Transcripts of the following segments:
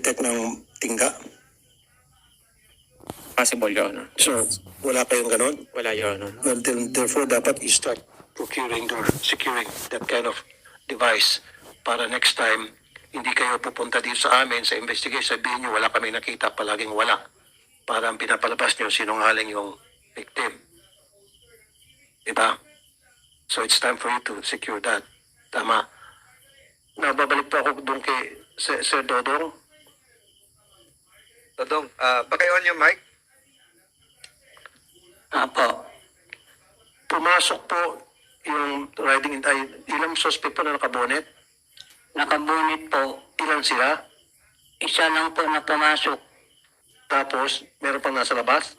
mag-detect ng tingga? Possible, Your Honor. So, wala kayong ganon? Wala, Your Honor. Well, then, therefore, dapat i-start procuring or securing that kind of device para next time, hindi kayo pupunta dito sa amin sa investigation, sabihin nyo, wala kami nakita, palaging wala. Para ang pinapalabas nyo, sinungaling yung victim. Diba? So, it's time for you to secure that. Tama. Nababalik po ako doon kay Sir Dodong. Dodong, paki-on yung mic. Apo. Pumasok po yung riding in ilang suspect po na nakabonet? Nakabunet po. Ilan sila? Isa lang po na pumasok. Tapos, meron pang nasa labas?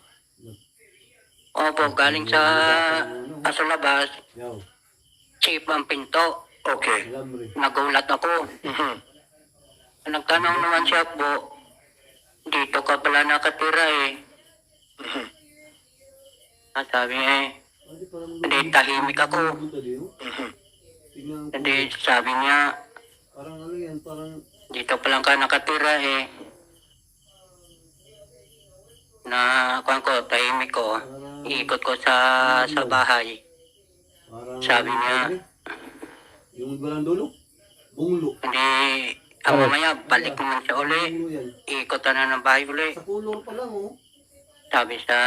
Opo, galing sa labas. Chip ang pinto. Okay. Nagulat ako. Mhm. Nagtanong naman siya po, dito ka pala nakatira eh. Mhm. Sabi niya hindi, tahimik ako. Mhm. Hindi, sabi niya, dito pa lang ka nakatira eh. Na, kuwan ko, tahimik ko. Iikot ko sa bahay. Sabi niya, yung walang dulo, bunglo. hindi, mamaya balik naman siya uli. Iikot na ng bahay uli. Sa kulor pa lang, oh. Sabi sa,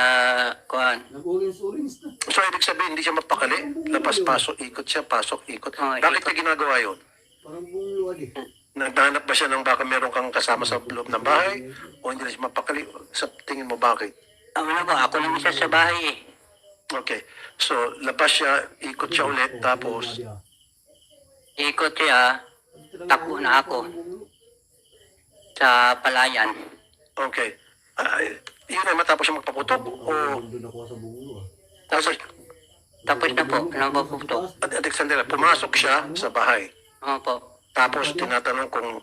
kuwan, Nag-orange-orange na. So, ibig sabihin, hindi siya mapakali? Labas-pasok, ikot siya, pasok, ikot. Oo, Bakit ikot. niya ginagawa yun? Parang bunglo, adi. Nagdahanap ba siya ng baka meron kang kasama sa loob ng bahay? O hindi na siya mapakali? Sa tingin mo, bakit? ako lang isa sa bahay eh. Okay. So, labas siya, ikot siya ulit, tapos, Ikot siya, takbo na ako sa palayan. okay. Yun ay matapos siya magpaputok? O, Doon ako sa bunglo, ah. tapos, Tapos na po, nabaputok. Alexander, pumasok siya sa bahay. Opo, Tapos, tinatanong kung,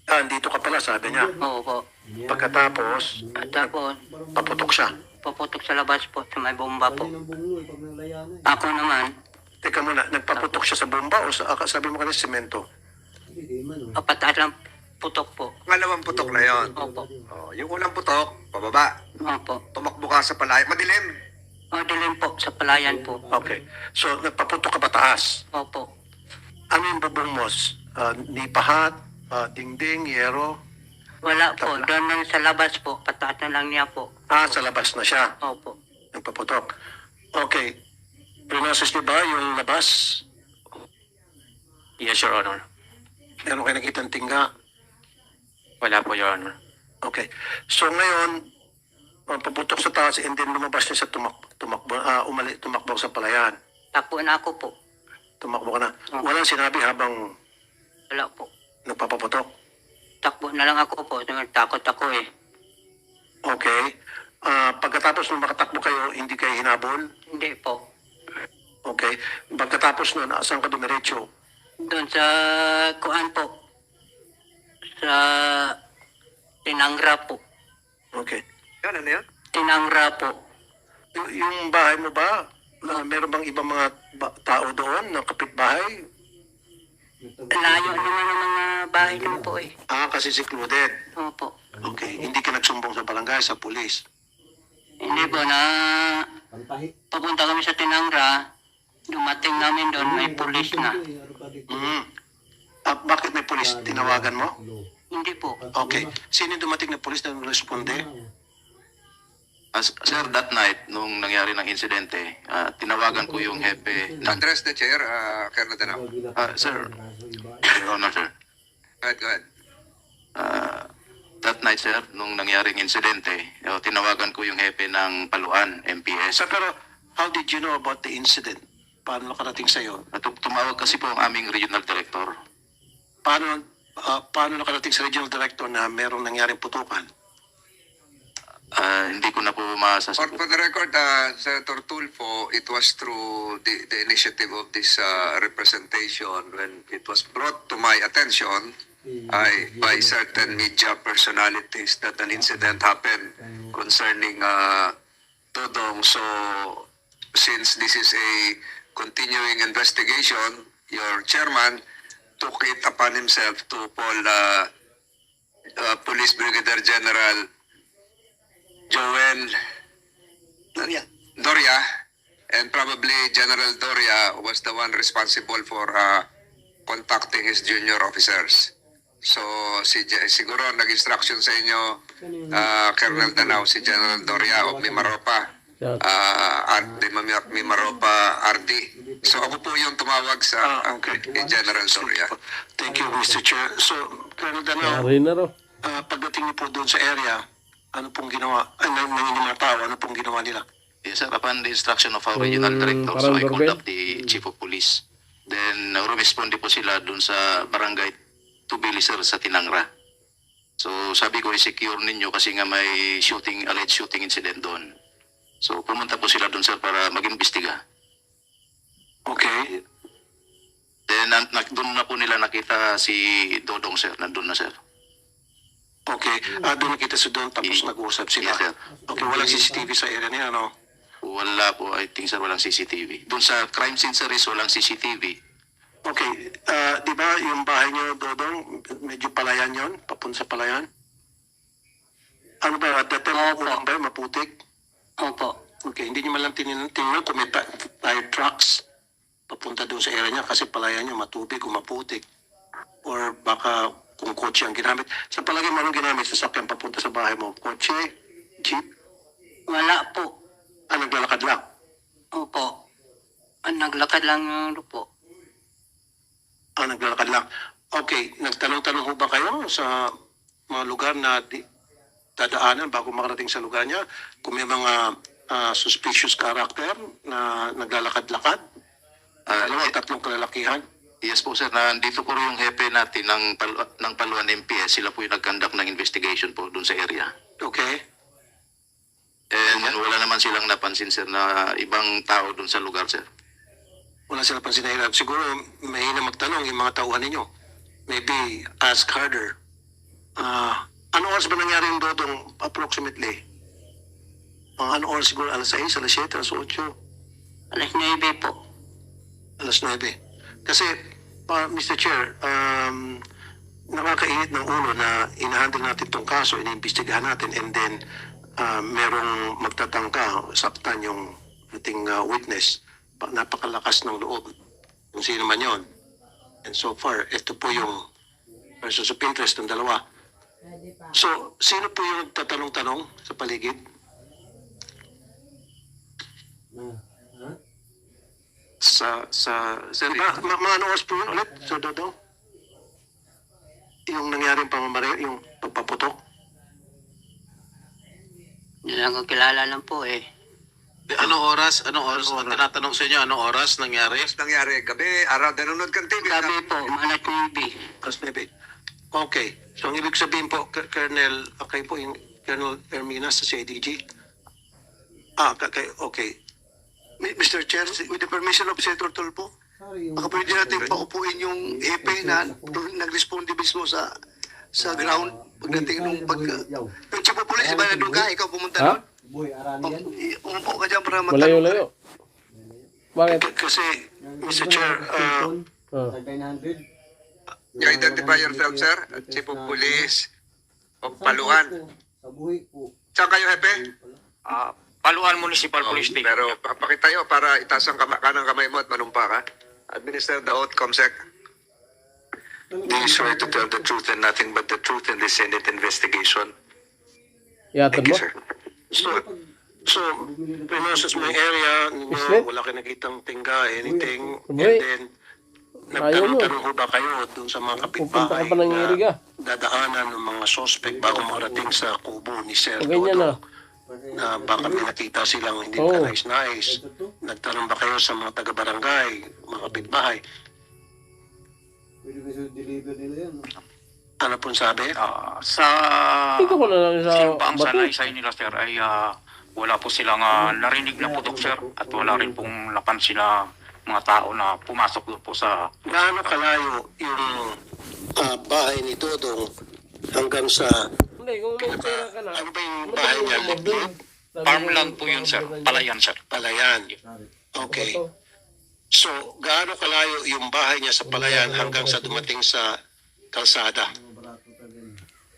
andito ka pala, sabi niya. opo. Pagkatapos, At tapos, paputok siya. paputok sa labas po, sa may bomba po. Dali ng bunglo, eh, pag nalayanan. Ako naman, Teka muna, nagpaputok siya sa bomba o sabi mo kanina semento? Hindi, di man, oh. kapataas lang putok po. Pangalawang putok na yon. Opo, Oh, yung unang putok, pababa. opo. Tumakbo ka sa palay. Madilim. O, dilim po, sa palayan po. Okay. So, nagpaputok ka pataas. Opo. Ano yung bubong mo? Nipahat, dingding, yero? Wala po, doon lang sa labas po, pataas na lang niya po. Sa labas na siya. Opo. Nagpaputok. Okay. Pinasos niyo ba yung labas? Yes, Your Honor. Meron kayo nakitang tingga? Wala po, Your Honor. Okay. So, ngayon, paputok sa taas and then lumabas niya sa tumakbo sa palayan. Takbo na ako po. Tumakbo ka na. Walang sinabi habang Wala po. nagpapaputok. Takbo na lang ako po, takot ako eh. Okay. Pagkatapos nung makatakbo kayo, hindi kayo hinabol? Hindi po. Okay. Pagkatapos nun, saan ka dumiretso? Doon sa kuan po. Sa Tinangra po. Okay. Yan, ano yun? Tinangra po. Yung bahay mo ba, meron bang ibang mga tao doon na kapitbahay? Layo naman ang mga bahay doon po eh. Kasi secluded. Opo. Okay. Hindi ka nagsumbong sa barangay, sa pulis. Hindi po na Pantahi. papunta kami sa Tinangra. Dumating namin doon, may pulis na. Bakit may pulis? Tinawagan mo? Hindi po. Okay. Sino yung dumating na pulis na responde? Sir, that night, nung nangyari ng insidente, tinawagan ko yung hepe ng... Address the chair, Colonel Danao. Sir, Your Honor, sir. Go ahead. That night, sir, nung nangyaring insidente, tinawagan ko yung hepe ng Paluan, MPS. Pero, how did you know about the incident? Paano nakarating sa'yo? Tumawag kasi po ang aming regional director. Paano nakarating sa regional director na merong nangyaring putukan? Hindi ko na po For masasagot. the record, Senator Tulfo, it was through the initiative of this representation when it was brought to my attention by certain media personalities that an incident happened concerning Dodong. So, since this is a continuing investigation, your chairman took it upon himself to poll Police Brigadier General Joel Doria, and probably General Doria was the one responsible for contacting his junior officers. So siguro nag-instruction sa inyo Colonel Danao, si General Doria of Mimaropa. Mimaropa RD. So ako po yung tumawag sa kay General Doria. Thank you, Mr. Chair. So, Colonel Danao, Yari na raw. pagdating niyo po doon sa area, ano pong ginawa, ng mga tao, ano pong ginawa nila? Yes, sir. Upon the instruction of our regional director, so parang I called doorbell? up the chief of police. Then, rumisponde po sila dun sa barangay Tubili, sir, sa Tinangra. So, sabi ko, i-secure ninyo kasi nga may alleged shooting incident doon. So, pumunta po sila dun, sir, para mag-imbestiga. Okay. Then, doon na po nila nakita si Dodong, sir. Nandun na, sir. Okay. Doon nakita sa doon, tapos nag-uusap sila. Yes, sir. Okay, walang CCTV sa area niya, no? Wala po, I think, sir, walang CCTV. Doon sa crime scene, sir, is walang CCTV. Okay. Di ba yung bahay niyo, Dodong, medyo palayan yon, papunta sa palayan? Ano ba, at that time, ulang ba yun, maputik? Opo. Okay, hindi niyo man lang tingnan kung may fire trucks papunta doon sa area niya kasi palayan niya matubig o maputik. Or baka kung kotse ang ginamit. Sa palagay mo, anong ginamit sa sakyan papunta sa bahay mo? Kotse? Jeep? Wala po. Naglalakad lang? Opo. Naglakad lang po. Naglalakad lang. Okay, nagtanong-tanong ho ba kayo sa mga lugar na dadaanan bago makarating sa lugar niya? Kung may mga suspicious character na naglalakad-lakad? Tatlong kalalakihan? Yes po, sir. Nandito po yung hepe natin ng Paluan MPS. Sila po yung nag-conduct ng investigation po doon sa area. Okay. And wala naman silang napansin, sir, na ibang tao doon sa lugar, sir. Wala sila pansinahiran. Siguro mahina magtanong yung mga tauhan ninyo. Maybe ask harder. Ano oras ba nangyari yung Dodong approximately? Ano oras siguro? Alas 6, alas 7, alas 8? Alas 9 po. Alas 9. Kasi, Mr. Chair, nakakainit ng ulo na inahandle natin itong kaso, iniimbestigahan natin, and then merong magtatangka, saktan yung ating witness. Napakalakas ng loob, kung sino man yon. And so far, ito po yung persons of interest ng dalawa. So, sino po yung nagtatanong-tanong sa paligid? Sir, Mga ano oras po yun ulit, Sir Dodong? Yung nangyaring pamamaril, yung pagpaputok? Hindi lang ko kilala lang po eh. Anong oras? Tinatanong sa inyo, anong oras nangyari? Nangyari gabi, araw, nanonood kang TV. Gabi po, alas 9. Alas 9. Okay. So, ang ibig sabihin po, Colonel, kayo po yung Colonel Ermina sa CIDG? Okay. Mr. Chair, with the permission of Senator Tulfo, baka pwede natin paupuin yung hepe na nag-responde mismo sa ground pagdating nung yung chief of police, ba nandun ka? Ikaw pumunta Ha? doon? Boy, arami yan. Umupo ka dyan para Malayo-layo. Bakit? kasi, Mr. Chair, Sa 900. You identify yourself, sir? Chief of police of Paluan. Sa buhay po. Saan kayo, hepe? Paluan Municipal Police Station. Pero pakitayo para itaas ang kanang kamay mo at manumpa ka. Administer the oath, Comsec. do you swear to tell the truth and nothing but the truth in the Senate investigation? Yatan mo? So, pinoses mo yung area, Islet? wala kayo nakitang tingga, anything, and Uy. then, Ayaw mo. nagtanong-tanong ho ba kayo dun sa mga Pupunta ka kapitbahay pa ng iriga. dadaanan ng mga suspect bago makarating sa kubo ni Sir O ganyan na. Dodong? Na baka may nakita silang hindi Oo. ka nais-nais. Nagtanong ba kayo sa mga taga-barangay, mga kapitbahay? Pwede ba siya deliver nila yan? No? Ano pong sabi? Sa Dito ko na lang sa sinumpang bato. salaysay nila, sir, ay wala po silang narinig na putok, sir. At wala rin pong napansin na mga tao na pumasok doon po sa... Gaano kalayo yung bahay ni Dodong hanggang sa... Hindi, kung may pera ka na. Ano ba yung bahay niya? Liblib? Farmland po yun, sir. Palayan, sir. Palayan. Okay. So, gaano kalayo yung bahay niya sa Palayan hanggang sa dumating sa kalsada?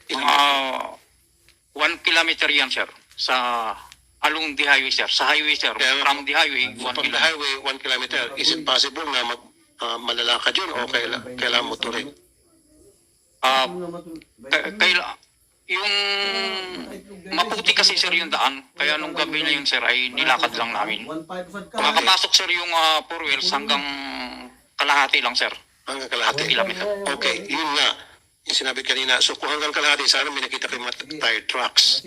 1 kilometer yan, sir. Sa along the highway, sir. Sa highway, sir. Kaya- From the highway, 1 From the kilometer. highway, 1 kilometer, is it possible na malalakad yun o kailangan motorin? Yung maputi kasi, sir, yung daan. Kaya nung gabi na yun, sir, ay nilakad lang namin. Makapasok, sir, yung 4 wheels hanggang kalahati lang, sir. Hanggang kalahati. Kilometer. Okay, yun nga. Yung sinabi kanina. So kung hanggang kalahati, sana may nakita kayo mga tire trucks.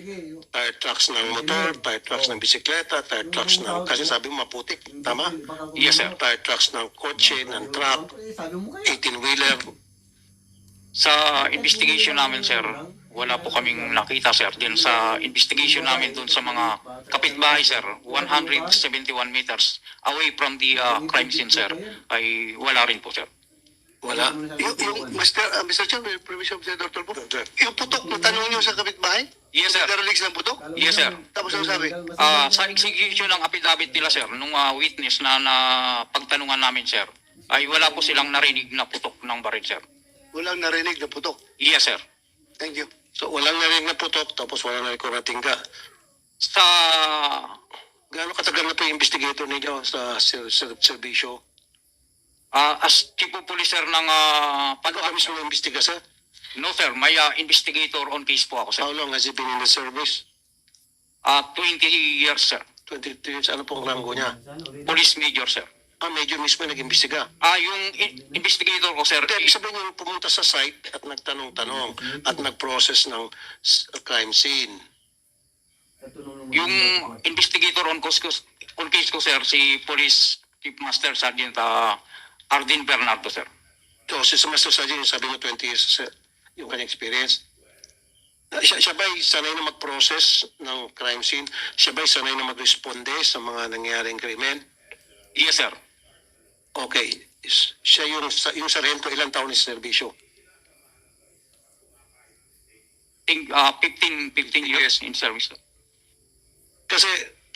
Tire trucks ng motor, tire trucks ng bisikleta, tire trucks ng, kasi sabi mo maputik, tama? Yes, sir. Tire trucks ng kotse, ng truck, 18-wheeler. Sa investigation namin, sir, wala po kaming nakita, sir. Din sa investigation namin dun sa mga kapitbahay, sir, 171 meters away from the crime scene, sir, ay wala rin po, sir. Wala. Yung Mr. Chair, may permission of Senator Tulfo. Yung putok na tanong nyo sa kapitbahay? Yes, sir. Nag-release ng putok? Yes, sir. Tapos ano sabi? Sa execution ng affidavit nila, sir, nung witness na pagtanungan namin, sir, ay wala po silang narinig na putok ng baril, sir. Walang narinig na putok. Yes, sir. Thank you. So walang narinig na putok, tapos walang narinig na tingga. Sa Gaano katagal na po yung investigator ninyo sa serbisyo? as chief of police, sir, ng Ano ka mismo ng investiga, sir? no, sir, may investigator on case po ako, sir. How long has he been in the service? 20 years, sir. 22 years. Ano pong rango niya? Police major, sir. Major mismo nag-imbestiga. Yung investigator ko, sir, Ibig sabihin yung pumunta sa site at nagtanong-tanong at nag-process ng crime scene. yung investigator on case ko, sir, si Police Chief Master Sergeant Ardin Bernardo, sir. So, si Master Sergeant, sabi mo 20 years sir, yung kanyang experience. Siya ba'y sanay na mag-process ng crime scene? Siya ba'y sanay na mag-responde sa mga nangyaring krimen? Yes, sir. Okay. Siya yung sarhento, ilang taon ni serbisyo? 15 years in service, sir. Kasi,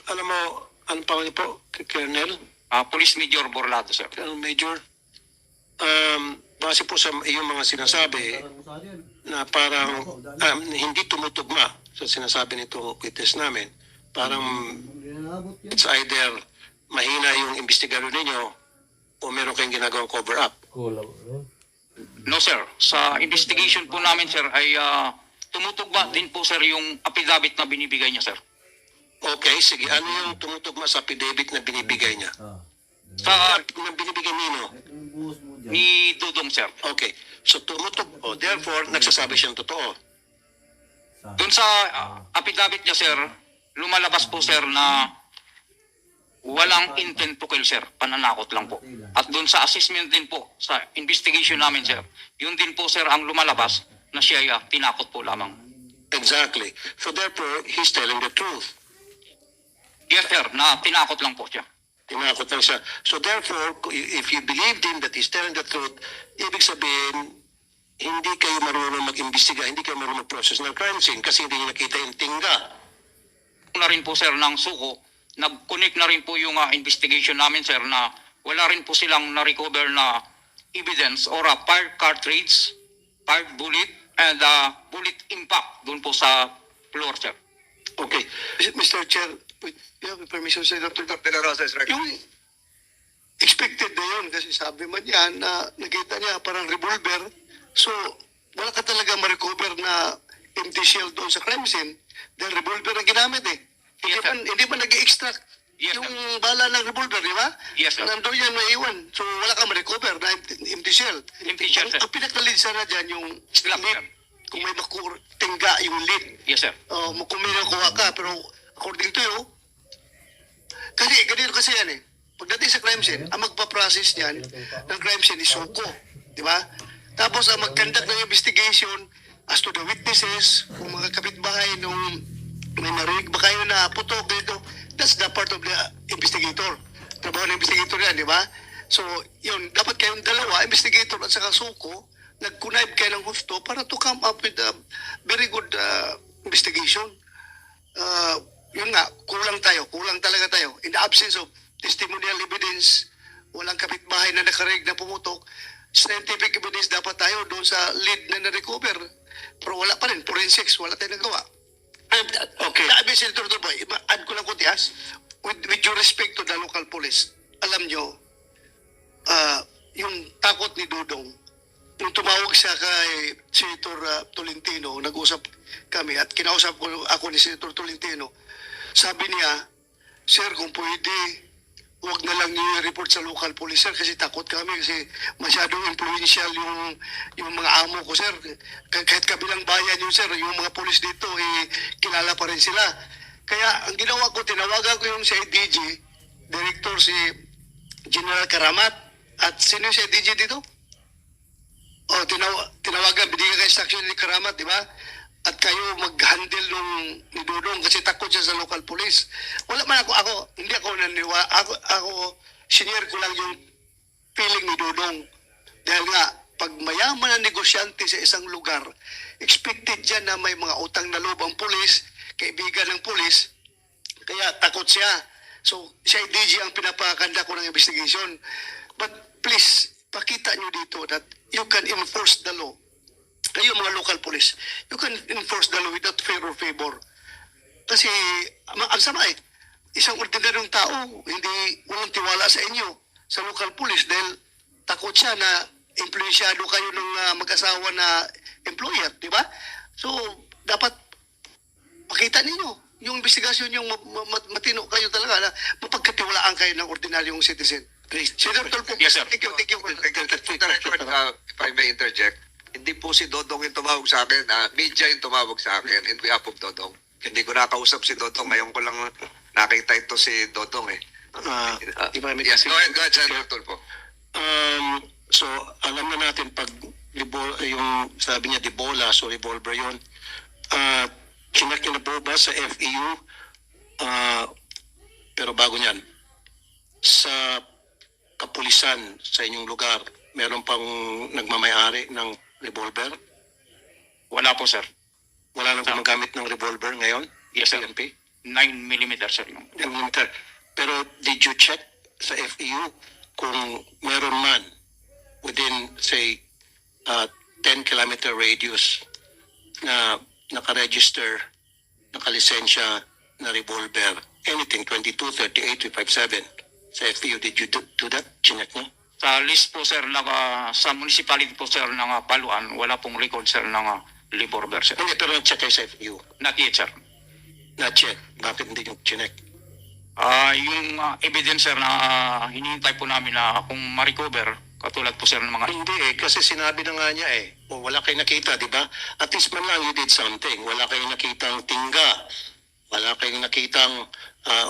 alam mo, ano pa po, Colonel? Police Major Borlado, sir. Colonel Major, base po sa iyong mga sinasabi na parang hindi tumutugma sa sinasabi nitong witness namin, parang it's either mahina yung investigador ninyo o meron kayong ginagawang cover-up. Kulang. No, sir. Sa investigation po namin, sir, ay tumutugma din po, sir, yung affidavit na binibigay niya, sir. Okay, sige. Ano yung tumutugma sa affidavit na binibigay niya? Sa Na binibigay nino? ni Dudong, sir. Okay. So tumutugma. Therefore, nagsasabi siyang totoo. Doon sa affidavit niya, sir, lumalabas po, sir, na walang intent to kill, sir. Pananakot lang po. At doon sa assessment din po, sa investigation namin, sir, yun din po, sir, ang lumalabas na siya ay tinakot po lamang. Exactly. So therefore, he's telling the truth. Yes, sir, na tinakot lang po siya. Tinakot lang siya. So therefore, if you believed him that he's telling the truth, ibig sabihin, hindi kayo marunong mag-imbestiga, hindi kayo marunong mag-process ng crime scene kasi hindi niyo nakita yung tingga. Na rin po, sir, ng suko, nag-connect na rin po yung investigation namin, sir, na wala rin po silang na-recover na evidence or fired cartridge, fired bullet, and bullet impact doon po sa floor, sir. Okay. Mr. Chair, you have permission sa Dr. De La Rosa is right. Yung expected na yun kasi sabi man niya na nakita niya parang revolver. So, wala ka talaga ma-recover na empty shell doon sa crime scene dahil revolver ang ginamit eh. Yes, sir. Hindi ba nag-extract Yes, yung sir. bala ng revolver, di ba? Yes, sir. Nandun yan maiwan. So, wala kang ma-recover na empty shell. Empty shell, sir. Ang pinakalinsa na dyan yung Slap, lid. sir. Kung may tingga yung lid. Yes, sir. Kung may nakuha ka, pero according to you, kasi ganito kasi yan eh. Pagdating sa crime scene, ang magpa-process niyan ng crime scene is suko. Di ba? Tapos ang mag-conduct ng investigation as to the witnesses, kung mga kapitbahay nung may narinig ba kayo na putok dito, that's the part of the investigator. Trabaho ng investigator yan, di ba? So, yun, dapat kayong dalawa, investigator at saka suko, nag-connive kayo ng gusto para to come up with a very good investigation. Yun nga, kulang talaga tayo. In the absence of testimonial evidence, walang kapitbahay na nakarinig na pumutok, scientific evidence dapat tayo doon sa lead na na-recover. Pero wala pa rin, forensics, wala tayong nagawa. Okay. Sabi, Senator Tuboy, add ko lang kuntias, with due respect to the local police, alam nyo, yung takot ni Dudong, nung tumawag siya kay Senator Tolentino, nag-usap kami at kinausap ko ako ni Senator Tolentino, sabi niya, sir, kung pwede, huwag na lang niyo i-report sa local police, sir, kasi takot kami kasi masyadong influential yung mga amo ko, sir. Kahit kabilang bayan yun, sir, yung mga police dito, kilala pa rin sila. Kaya ang ginawa ko, tinawagan ko yung si IDG, Director si General Karamat, at sino yung si IDG dito? O, tinawagan, binigyan kayo instruction ni Karamat, di ba? At kayo mag-handle nung ni Dudong kasi takot siya sa local police. Wala man hindi ako naniwa, ako, senior ko lang yung feeling ni Dudong. Dahil nga, pag mayaman na negosyante sa isang lugar, expected dyan na may mga utang na loob ang pulis, kaibigan ng pulis, kaya takot siya. So, siya DG ang pinapakanda ko ng investigation. But please, pakita nyo dito that you can enforce the law. Kayo mga local police, you can enforce the law without fear or favor. Kasi, ang sama isang ordinaryong tao, walang tiwala sa inyo, sa local police, dahil takot siya na influensyado kayo ng mag-asawa na employer, di ba? So, dapat pakita ninyo yung investigasyon yung matino kayo talaga na mapagkatiwalaan kayo ng ordinaryong citizen. Senator Tulfo, Yes, sir. Thank you. For the record, if I may interject, hindi po si Dodong yung tumawag sa akin, media yung tumawag sa akin in behalf of Dodong. Hindi ko nakausap si Dodong, ngayon ko lang nakita ito si Dodong eh. If I may Yes, go ahead, Senator Tulfo. So, alam na natin pag yung sabi niya Debola, so revolver yun. Chinak niyo na po ba sa FEU? Pero bago niyan, sa kapulisan sa inyong lugar, meron pang nagmamayari ng revolver? Wala po, sir. Wala nang gumagamit ng revolver ngayon? Yes, sir. PNP? 9mm, sir. Yung Pero did you check sa FEU kung meron man within, say, 10-kilometer radius na nakaregister, nakalisensya na revolver, anything, 22, 38, 357, sa FEU, did you do that? Chinek niyo? Sa list po, sir, sa municipality po, sir, ng Paluan, wala pong record, sir, ng revolver, sir. Hindi, pero na-check kayo sa FEU. Not yet, sir. Na-check. Bakit hindi yung chinek? Yung evidence, sir, na hinihintay po namin na kung ma-recover, katulad po, sir, ng mga... Hindi kasi sinabi na nga niya wala kayong nakita, di ba? At least man lang you did something. Wala kayong nakitang tingga. Wala kayong nakitang,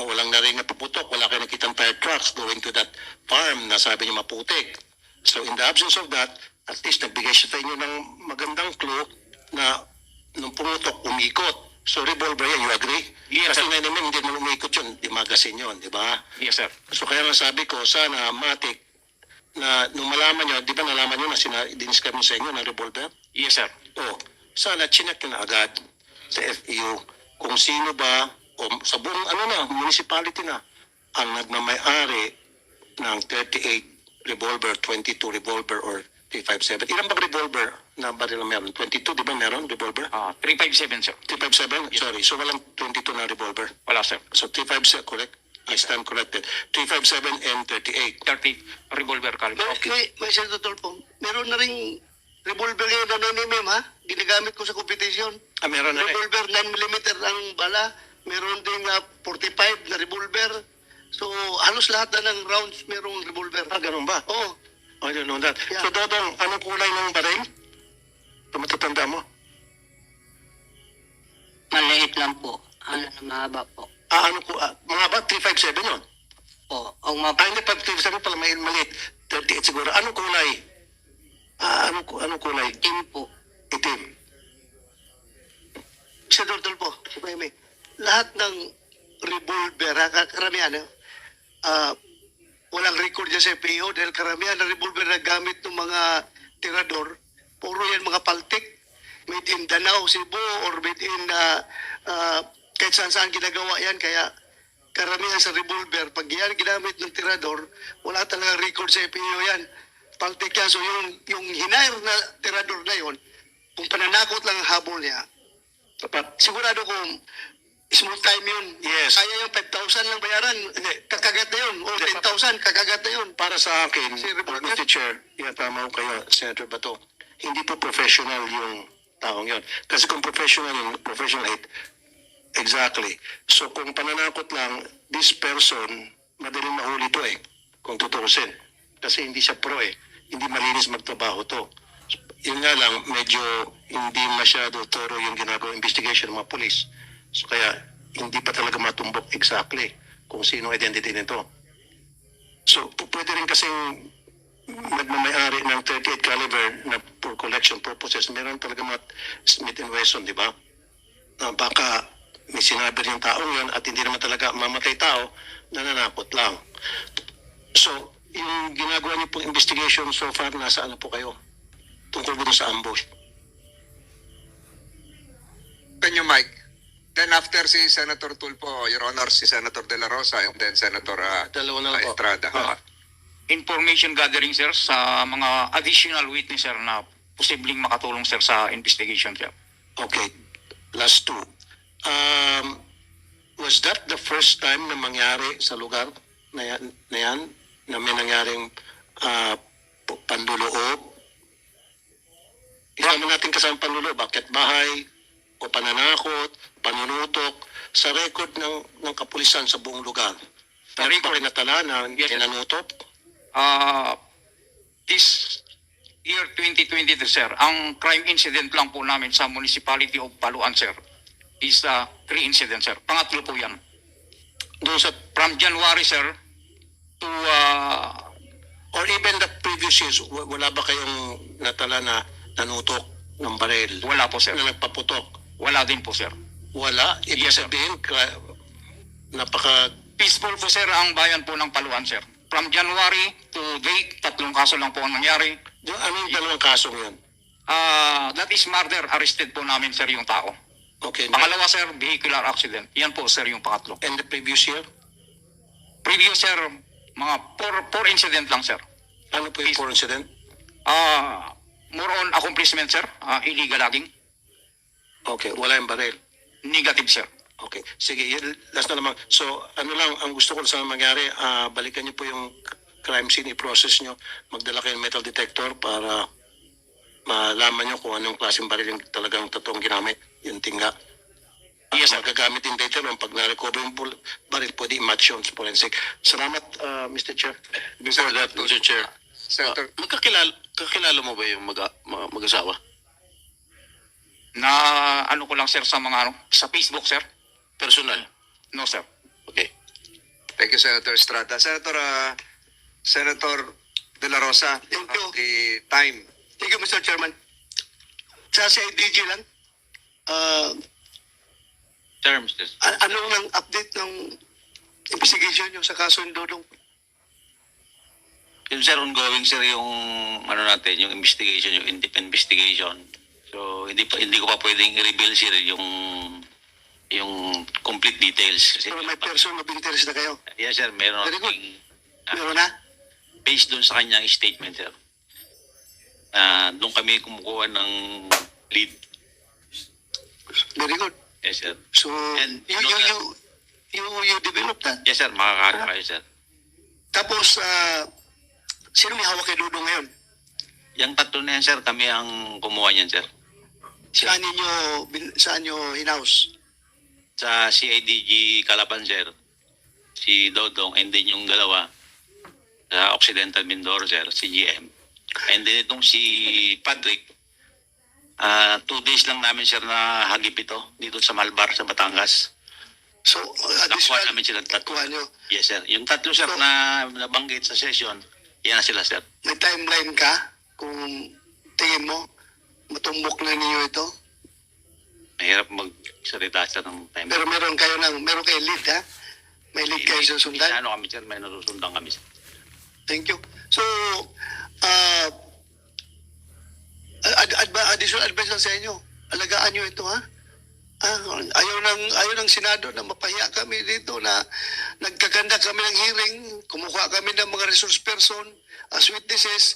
walang naring napuputok. Wala kayong nakitang fire trucks going to that farm na sabi niya maputik. So in the absence of that, at least nagbigay siya sa inyo ng magandang clue na nung pumutok, umikot. So revolver yan, you agree? Yes, Kasi sir. nga naman hindi naman umikot yun, di magasin yun, di ba? Yes, sir. So kaya nga sabi ko, sana matik na nung malaman nyo, di ba nalaman nyo na diniscard mo sa inyo ng revolver? Yes, sir. Sana chinek nyo na agad sa FEU kung sino ba, o sa buong municipality na, ang nagmamayari ng 38 revolver, 22 revolver, or 357. Ilan ba revolver na baril na meron? 22, di ba meron revolver? 357, sir. 357? Sorry, so walang 22 na revolver. Wala, sir. So 357, correct? I stand corrected. 357 and 38. 30 revolver caliber. May Senator Tulfo, meron na rin revolver ngayon na anonymous, ha? Ginagamit ko sa competition. Meron na rin. Revolver 9mm ang bala. Meron din 45 na revolver. So, halos lahat na ng rounds merong revolver. Ganun ba? Oo. I don't know that. Yeah. So, Dodong, anong kulay ng baril? Ito matatanda mo? Maliit lang po. Mahaba po. Mga ba? 357 yun? Po. Hindi pa 357 pala, may maliit. 38 siguro. Anong kulay? Anong kulay? Team po. Itim. Senator Tulfo, lahat ng revolver, karamihan, walang record dyan sa FPO dahil karamihan ng revolver na gamit ng mga tirador, puro yan mga paltik, made in Danao, Cebu, or made in kahit saan ginagawa yan. Kaya karamihan sa revolver, pag yan ginamit ng tirador, wala talaga record sa FPO yan. Paltik yan. So yung hinire na tirador na yon, kung pananakot lang ang habol niya, sigurado kung small time yun. Yes. Kaya yung 5,000 lang bayaran, hindi, kakagat na yun. O 10,000, kakagat na yun. Para sa akin, Si reporter? Mr. Chair, tama ko kayo, Senator Bato, hindi po professional yung taong yon. Kasi kung professional aid, exactly. So kung pananakot lang, this person, madaling mahuli to kung tutuusin. Kasi hindi siya pro hindi malinis magtrabaho to. Yun nga lang, medyo hindi masyado thorough yung ginagawa investigation ng mga police. So kaya hindi pa talaga matumbok exactly kung sino identity nito. So pwede rin kasing nagmamayari ng 38 caliber na for collection purposes. Meron talaga mga Smith & Wesson, di ba? Baka may sinabi rin yung taong yun at hindi naman talaga mamatay tao, nananakot lang. So, yung ginagawa niyo pong investigation so far, nasa ano po kayo? Tungkol ba doon sa ambush? Can you mic? Then after si Senator Tulfo, Your Honor, si Senator De La Rosa, and then Senator Dalawa na lang po. Estrada. Information gathering, sir, sa mga additional witness, sir, na posibleng makatulong, sir, sa investigation, sir. Okay, last two. Was that the first time na mangyari sa lugar na yan na may nangyaring panluloob? Isama natin kasama panluloob, bakit bahay o pananakot, panunutok sa record ng kapulisan sa buong lugar. Pero ito rin natala na inanutok. This year 2023, sir, ang crime incident lang po namin sa municipality of Paluan, sir, is 3 incidents, sir. Pangatlo po yan. Doon sa, From January, sir, to or even the previous years, wala ba kayong natala na nanutok ng baril? wala po, sir. Na nagpaputok? Wala din po, sir. Wala? Ibig Yes, sir. sabihin, napaka... Peaceful po, sir, ang bayan po ng Paluan, sir. From January to date, 3 kaso lang po ang nangyari. Anong dalawang kasong yun? That is murder. Arrested po namin, sir, yung tao. Okay. Pangalawa, sir, vehicular accident. Yan po, sir, yung pangatlo. And the previous year? Previous, sir, mga 4 incident lang, sir. Ano po yung 4 incident? More on accomplishment, sir. Illegal logging. Okay, wala yung baril. Negative, sir. Okay, sige, last na naman. So, ano lang, ang gusto ko sana mangyari, balikan niyo po yung crime scene, i-process niyo, magdala kayo ng metal detector para malaman niyo kung anong klaseng baril yung talagang totoong ginamit, yung tinga. Yes, sir. Magagamit din later on, pag na-recover yung baril, pwede i-match yun sa forensic. Salamat, Mr. Chair. Before that, Mr. Chair, Senator, kakilala mo ba yung mag-asawa? Na ano ko lang, sir, sa mga sa Facebook, sir. Personal? No, sir. Okay. thank you, Senator Estrada. Senator De La Rosa, Thank you. the time. Thank you, Mr. Chairman. Sa CIDG lang, Terms. anong lang update ng investigation nyo sa kaso ng Dodong? Yung sir, ongoing sir yung ano natin, yung investigation, yung in-depth investigation. So hindi ko pa pwedeng i-reveal sir yung complete details. Kasi, Pero may person of interest na kayo. yes sir, meron Very good. akong, Meron na? based dun sa kanyang statement sir. Doon kami kumukuha ng lead. Very good. Yes sir. So, And you develop that. Yes sir, makakaka kayo sir. Tapos, sino may hawak kay Dodong ngayon? Yung tatlo na yan sir, kami ang kumuha niyan sir. Saan nyo hinaus? Sa CIDG Calapan sir, si Dodong, and then yung dalawa sa Occidental Mindoro sir, si GM. And then itong si Patrick, 2 days lang namin sir na hagip ito dito sa Malbar sa Batangas. So, Nakuha namin sila tatlo. kuha nyo. Yes sir. Yung tatlo sir So, na nabanggit sa session, yan na sila sir. May timeline ka kung tingin mo matumbok na ninyo ito? Mahirap magsalita sir ng time. Pero meron kayo lead, ha? May lead kayo susundan? Ano kami sir, may nasusundan kami sir. Thank you. So, additional advice lang sa inyo. Alagaan nyo ito, ha? Ayaw ng Senado na mapahiya kami dito na nagkaganda kami ng hearing, kumukuha kami ng mga resource person as witnesses,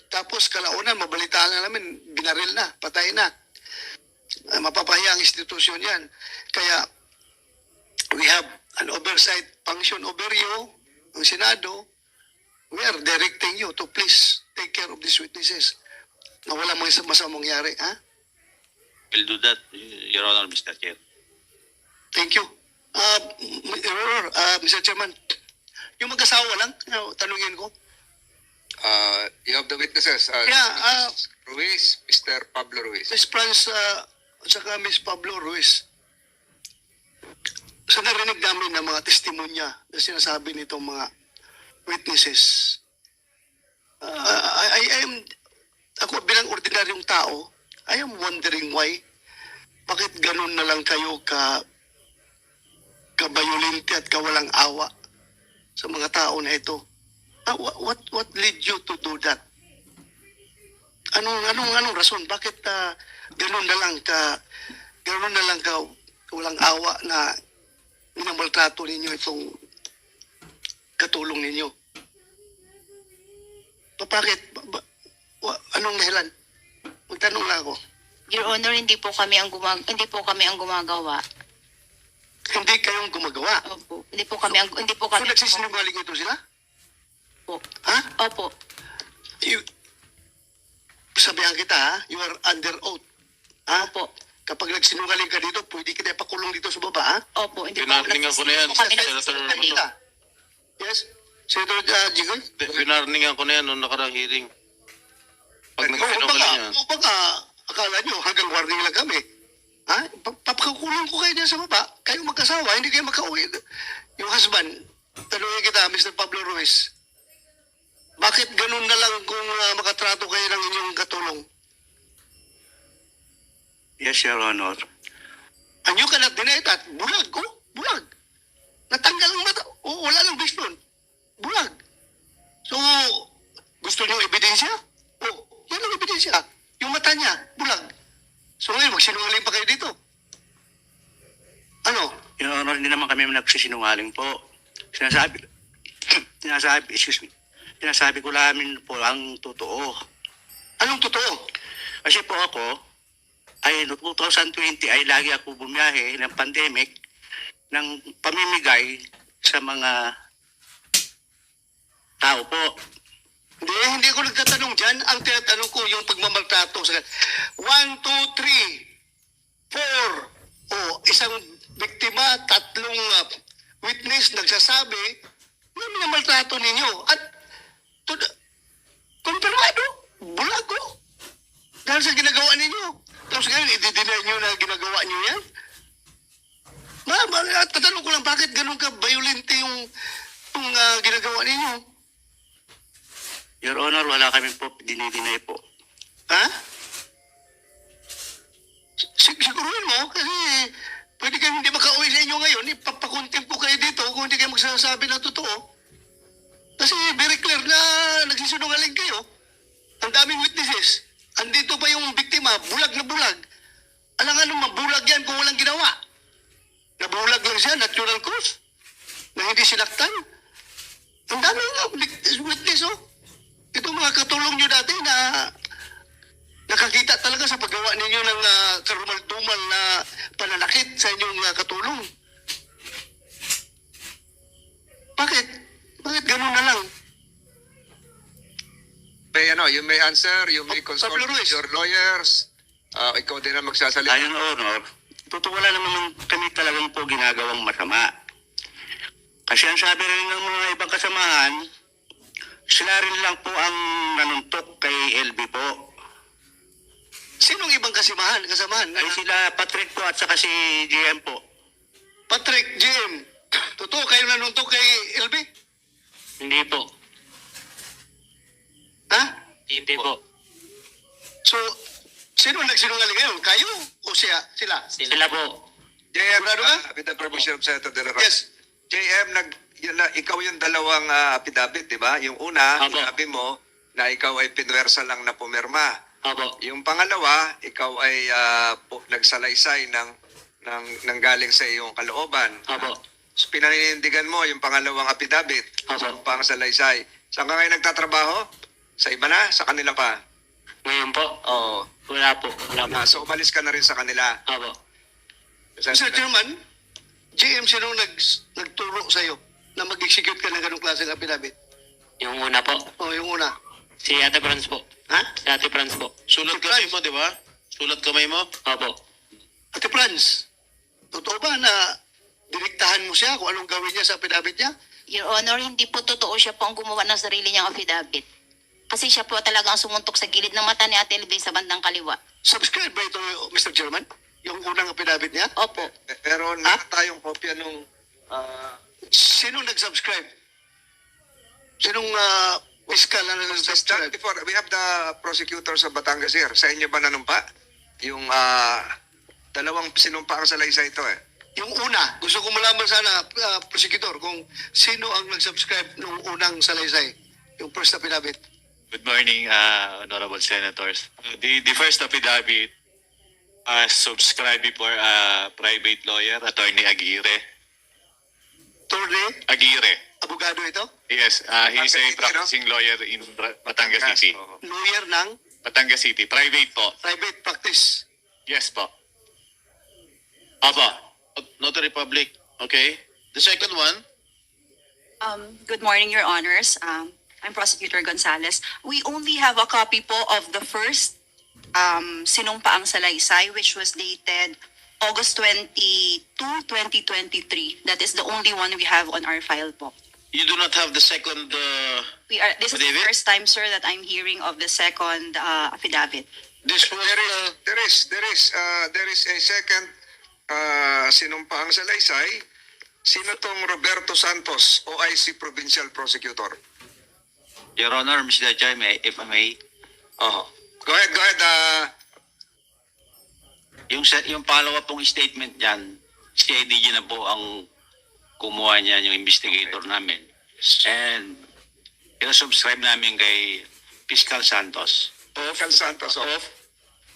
tapos kalaunan, mabalitaan na namin, binaril na, patay na. Mapapahiyang institusyon yan. Kaya, we have an oversight function over you, ang Senado. We are directing you to please take care of these witnesses na wala masamang mangyari, ha? Will do that, Your Honor, Mr. Chair. Thank you. Your Honor, Mr. Chairman, yung mag-asawa lang, tanungin ko. You have the witnesses. Yeah, Ruiz, Mr. Pablo Ruiz. Miss Franz at saka Miss Pablo Ruiz, sa narinig namin ng mga testimonya na sinasabi nitong mga witnesses, ako bilang ordinaryong tao, I am wondering why, bakit ganun na lang kayo kabayolente at kawalang awa sa mga tao na ito? What led you to do that? Anong rason? Bakit ganun na lang ka walang awa na minamaltrato ninyo itong katulong ninyo? Bakit? Anong dahilan? Magtanong lang ako. Your Honor, hindi po kami ang gumagawa. Hindi kayong gumagawa. Opo. Hindi po kami So nagsisinungaling ito sila? po. Ha? Opo. Sabihan kita, ha? You are under oath. Ha? Opo. Kapag nagsinungaling ka dito, pwede kita ipakulong dito sa baba, ha? Opo. Hindi po Pinarningan ko na yan, kami Senator nagsisinungaling. Yes? Senator Jigol? Pinarningan ko na yan noong nakarang hearing. Pag nagsinungaling yan. Baka akala nyo hanggang warning lang kami. Ha? Papakulong ko kayo dyan sa baba. Kayo magkasawa, hindi kayo makauwi. Yung husband, tanungin kita, Mr. Pablo Ruiz, bakit ganun na lang kung makatrato kayo ng inyong katulong? Yes, Your Honor. And you cannot deny that. Bulag, oh, bulag. Natanggal ang mata. Oh, wala lang base doon. Bulag. So, gusto niyo ebidensya? Oh, yan ang ebidensya. Yung mata niya, bulag. So ngayon, magsinungaling pa kayo dito. Ano? Your Honor, hindi naman kami nagsisinungaling po. Sinasabi ko namin po ang totoo. Anong totoo? Kasi po ako, ay no 2020 ay lagi ako bumiyahe ng pandemic ng pamimigay sa mga tao po. Hindi ko nagtatanong dyan. Ang tinatanong ko yung pagmamaltrato. 1, 2, 3, 4. O, isang biktima, 3 witness nagsasabi na minamaltrato ninyo. At kumpirmado, bulago. Dahil sa ginagawa ninyo. Tapos ngayon, i-deny nyo na ginagawa nyo yan. Tatanong ko lang, bakit ganun ka violente yung ginagawa ninyo? Your Honor, wala kami po dinidinay po. Ha? Siguruhin mo, kasi pwede kayo hindi makauwi sa inyo ngayon, ipapakontempt ko kayo dito kung hindi kayo magsasabi ng totoo. Kasi very clear na nagsisinungaling kayo. Ang daming witnesses. Andito pa yung biktima, bulag na bulag. Alangan naman, bulag yan kung walang ginawa. Nabulag lang siya, natural cause. Na hindi sinaktan. Ang daming witness, oh. Ito mga katulong nyo dati na nakakita talaga sa paggawa ninyo ng karumal-dumal na pananakit sa inyong katulong. Bakit? Bakit ganun na lang? You may answer, you may consult Pablo Ruiz. with your lawyers. Ikaw din ang magsasalita. Ayon, Honor, totoo wala naman kami talagang po ginagawang masama. Kasi ang sabi rin ng mga ibang kasamahan, sila rin lang po ang nanuntok kay LB po. Sinong ibang kasamahan? Ay sila Patrick po at saka si GM po. Patrick, Jim. Totoo kayo nanuntok kay LB? Hindi po. Ha? Hindi po. So, sino nagsinungaling ngayon? Kayo o sila? Sila po. JM, Sigurado ka? with the permission of Senator De La Rosa. Yes. JM, ikaw yung dalawang affidavit, di ba? Yung una, Apo. sinabi mo na ikaw ay pinwersa lang na pumirma. Opo. Yung pangalawa, ikaw ay nagsalaysay ng galing sa iyong kalooban. Opo. So, pinaninindigan mo yung pangalawang affidavit, Opo. yung pangsalaysay. Saan ka ngayon nagtatrabaho? Sa iba na? Sa kanila pa? Ngayon po, Oo. wala Wala po. Wala po. So umalis ka na rin sa kanila. Opo. Mr. Chairman, JM, sino nagturo sa'yo na mag-execute ka ng ganong klaseng affidavit? Yung una po. O, yung una. Si Ate Franz po. Ha? Si Ate Franz po. Sulat kamay mo, di ba? Sulat kamay mo? Opo. Ate Franz, totoo ba na direktahan mo siya kung anong gawin niya sa affidavit niya? Your Honor, hindi po totoo siya po ang gumawa ng sarili niyang affidavit. Kasi siya po talaga ang sumuntok sa gilid ng mata ni Ate Elvie sa bandang kaliwa. Subscribe ba ito, Mr. Chairman? Yung unang affidavit niya? Opo. Pero na tayong kopya nung Sino nag-subscribe? Sinong fiscal na nag-subscribe? before, we have the prosecutor sa Batangas here. Sa inyo ba nanumpa? Yung dalawang sinumpa ang salaysay ito eh. Yung una, gusto ko malaman sana, prosecutor, kung sino ang nag-subscribe nung unang salaysay, yung first affidavit. Good morning, honorable senators. The first affidavit subscribed before private lawyer, Attorney Aguirre. Attorney, Aguirre. abogado ito? Yes, he is a City, no? practicing lawyer in Batangas City. Oo. Lawyer ng Batangas City, private po. private practice. Yes po. Opo. Notary public. Okay. The second one, Good morning, Your Honors. I'm Prosecutor Gonzales. We only have a copy po of the first sinumpaang salaysay, which was dated August 22, 2023. That is the only one we have on our file po. you do not have the second This is the Affidavit? first time, sir, that I'm hearing of the second affidavit. this was There is a second sinumpaang salaysay. Sino tong Roberto Santos, OIC Provincial Prosecutor? Your Honor, Mr. Chair, if I may, Go ahead. yung pangalawa pong statement niyan, si IDG na po ang kumuha niyan, yung investigator namin. And pinasubscribe namin kay Fiscal Santos Fiscal Santos of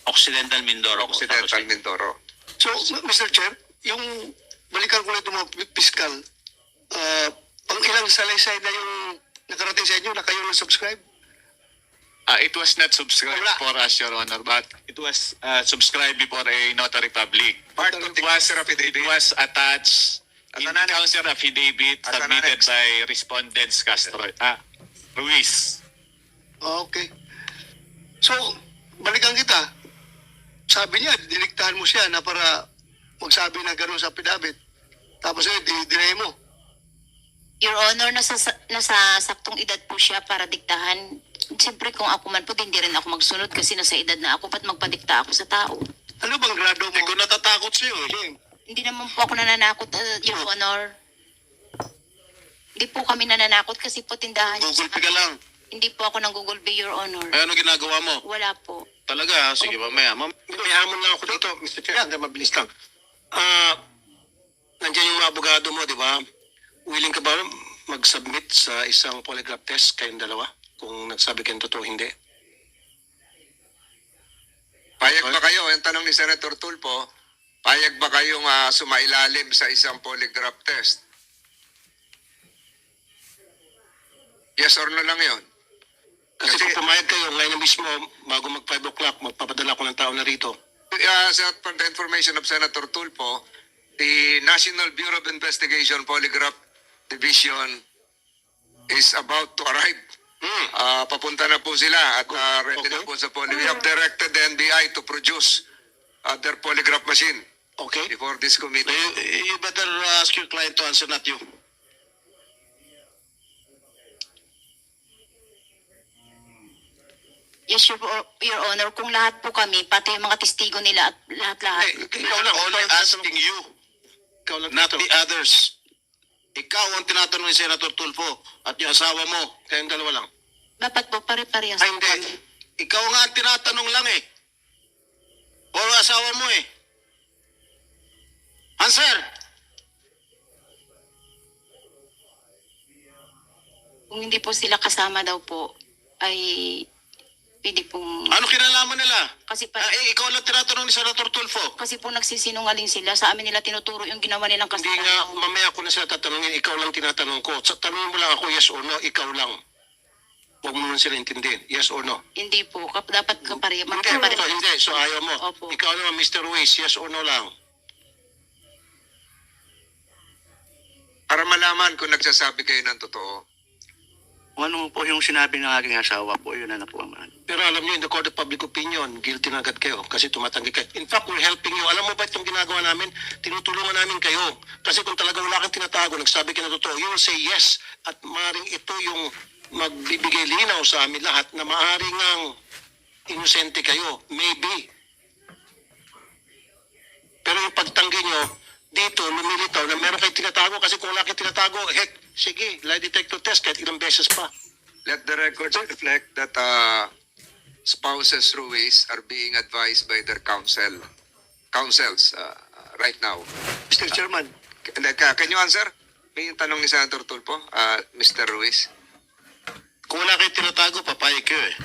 Occidental Mindoro. Occidental Mindoro. So, Mr. Chair, yung balikan ko na ito mga fiscal, pang ilang salaysay na yung nakarating sa inyo na kayo nag-subscribe? It was not subscribed Wala. for us, Your Honor, but it was subscribed before a notary public. Part of the counter affidavit. It was attached As in an annex. counter affidavit As an submitted annex. by respondents Castro, Ruiz. Okay. So, balikan kita. Sabi niya, diniktahan mo siya na para magsabi na gano'n sa affidavit. Tapos dinay mo. Your Honor, nasa saktong edad po siya para diktahan. Siyempre kung ako man po, hindi rin ako magsunod kasi nasa edad na ako, ba't magpadikta ako sa tao? Ano bang grado mo? Ikaw natatakot sa'yo eh. Jim, Hindi naman po ako nananakot, Your Honor. Hindi po kami nananakot kasi po tindahan niya Google sa Pay ka lang. Hindi po ako nang Google Pay, Your Honor. Ay, ano ginagawa mo? Wala po. Talaga, sige, mamaya. May hamon lang ako dito, Mr. Chair. Hindi, mabilis lang. Nandiyan yung mga abogado mo, di ba? Willing ka ba mag-submit sa isang polygraph test kayong dalawa? Kung nagsabi kayong totoo, hindi. Payag ba kayo? Ang tanong ni Senator Tulfo, payag ba kayong sumailalim sa isang polygraph test? Yes or no lang yon. Kasi kung pumayag kayo, ngayon na mismo, bago mag 5 o'clock, magpapadala ko ng tao na rito. For the information of Senator Tulfo, the National Bureau of Investigation Polygraph Division is about to arrive. Papunta na po sila at ready na po sa polygraph. We have directed the NBI to produce their polygraph machine Okay? before this committee. You better ask your client to answer, not you. Yes, Your Honor, kung lahat po kami, pati yung mga testigo nila at lahat-lahat. Ikaw lang, only asking you, Ikaw lang not dito. the others. Ikaw ang tinatanong ni Senator Tulfo at yung asawa mo. Kayong dalawa lang. Dapat po pare-parehas Ay, po hindi. kami. Ikaw nga ang tinatanong lang eh. O ang asawa mo eh. Answer! Kung hindi po sila kasama daw po, ay pwede pong... Ano kinalaman nila? Kasi Ikaw lang tinatanong ni Senator Tulfo. kasi po nagsisinungaling sila. Sa amin nila tinuturo yung ginawa nilang Hindi kasalanan. nga, mamaya ko na sila tatanungin, ikaw lang tinatanong ko. Tanungin mo lang ako, yes or no, ikaw lang. Huwag mo naman sila intindihin. Yes or no? Hindi po, dapat Hindi, magkapare. hindi. So ayaw mo. Opo. Ikaw naman, Mr. Ruiz, yes or no lang? Para malaman kung nagsasabi kayo ng totoo. Kung ano po yung sinabi ng aking asawa po, yun na po ang Pero alam niyo, in the court of public opinion, guilty na agad kayo kasi tumatanggi kayo. In fact, we're helping you. Alam mo ba itong ginagawa namin? Tinutulungan namin kayo. Kasi kung talaga wala kang tinatago, nagsabi ka na totoo, you will say yes. At maaaring ito yung magbibigay linaw sa amin lahat na maaaring ang inosente kayo. Maybe. Pero yung pagtanggi nyo, dito, lumilitaw na meron kayo tinatago kasi kung wala kayo tinatago, heck, sige, lie detector test kahit ilang beses pa. Let the records reflect that spouses Ruiz are being advised by their counsels right now. Mr. Chairman, Can you answer? May tanong ni Senator Tulfo, Mr. Ruiz. Kung wala kayo tinatago, papayag kayo eh.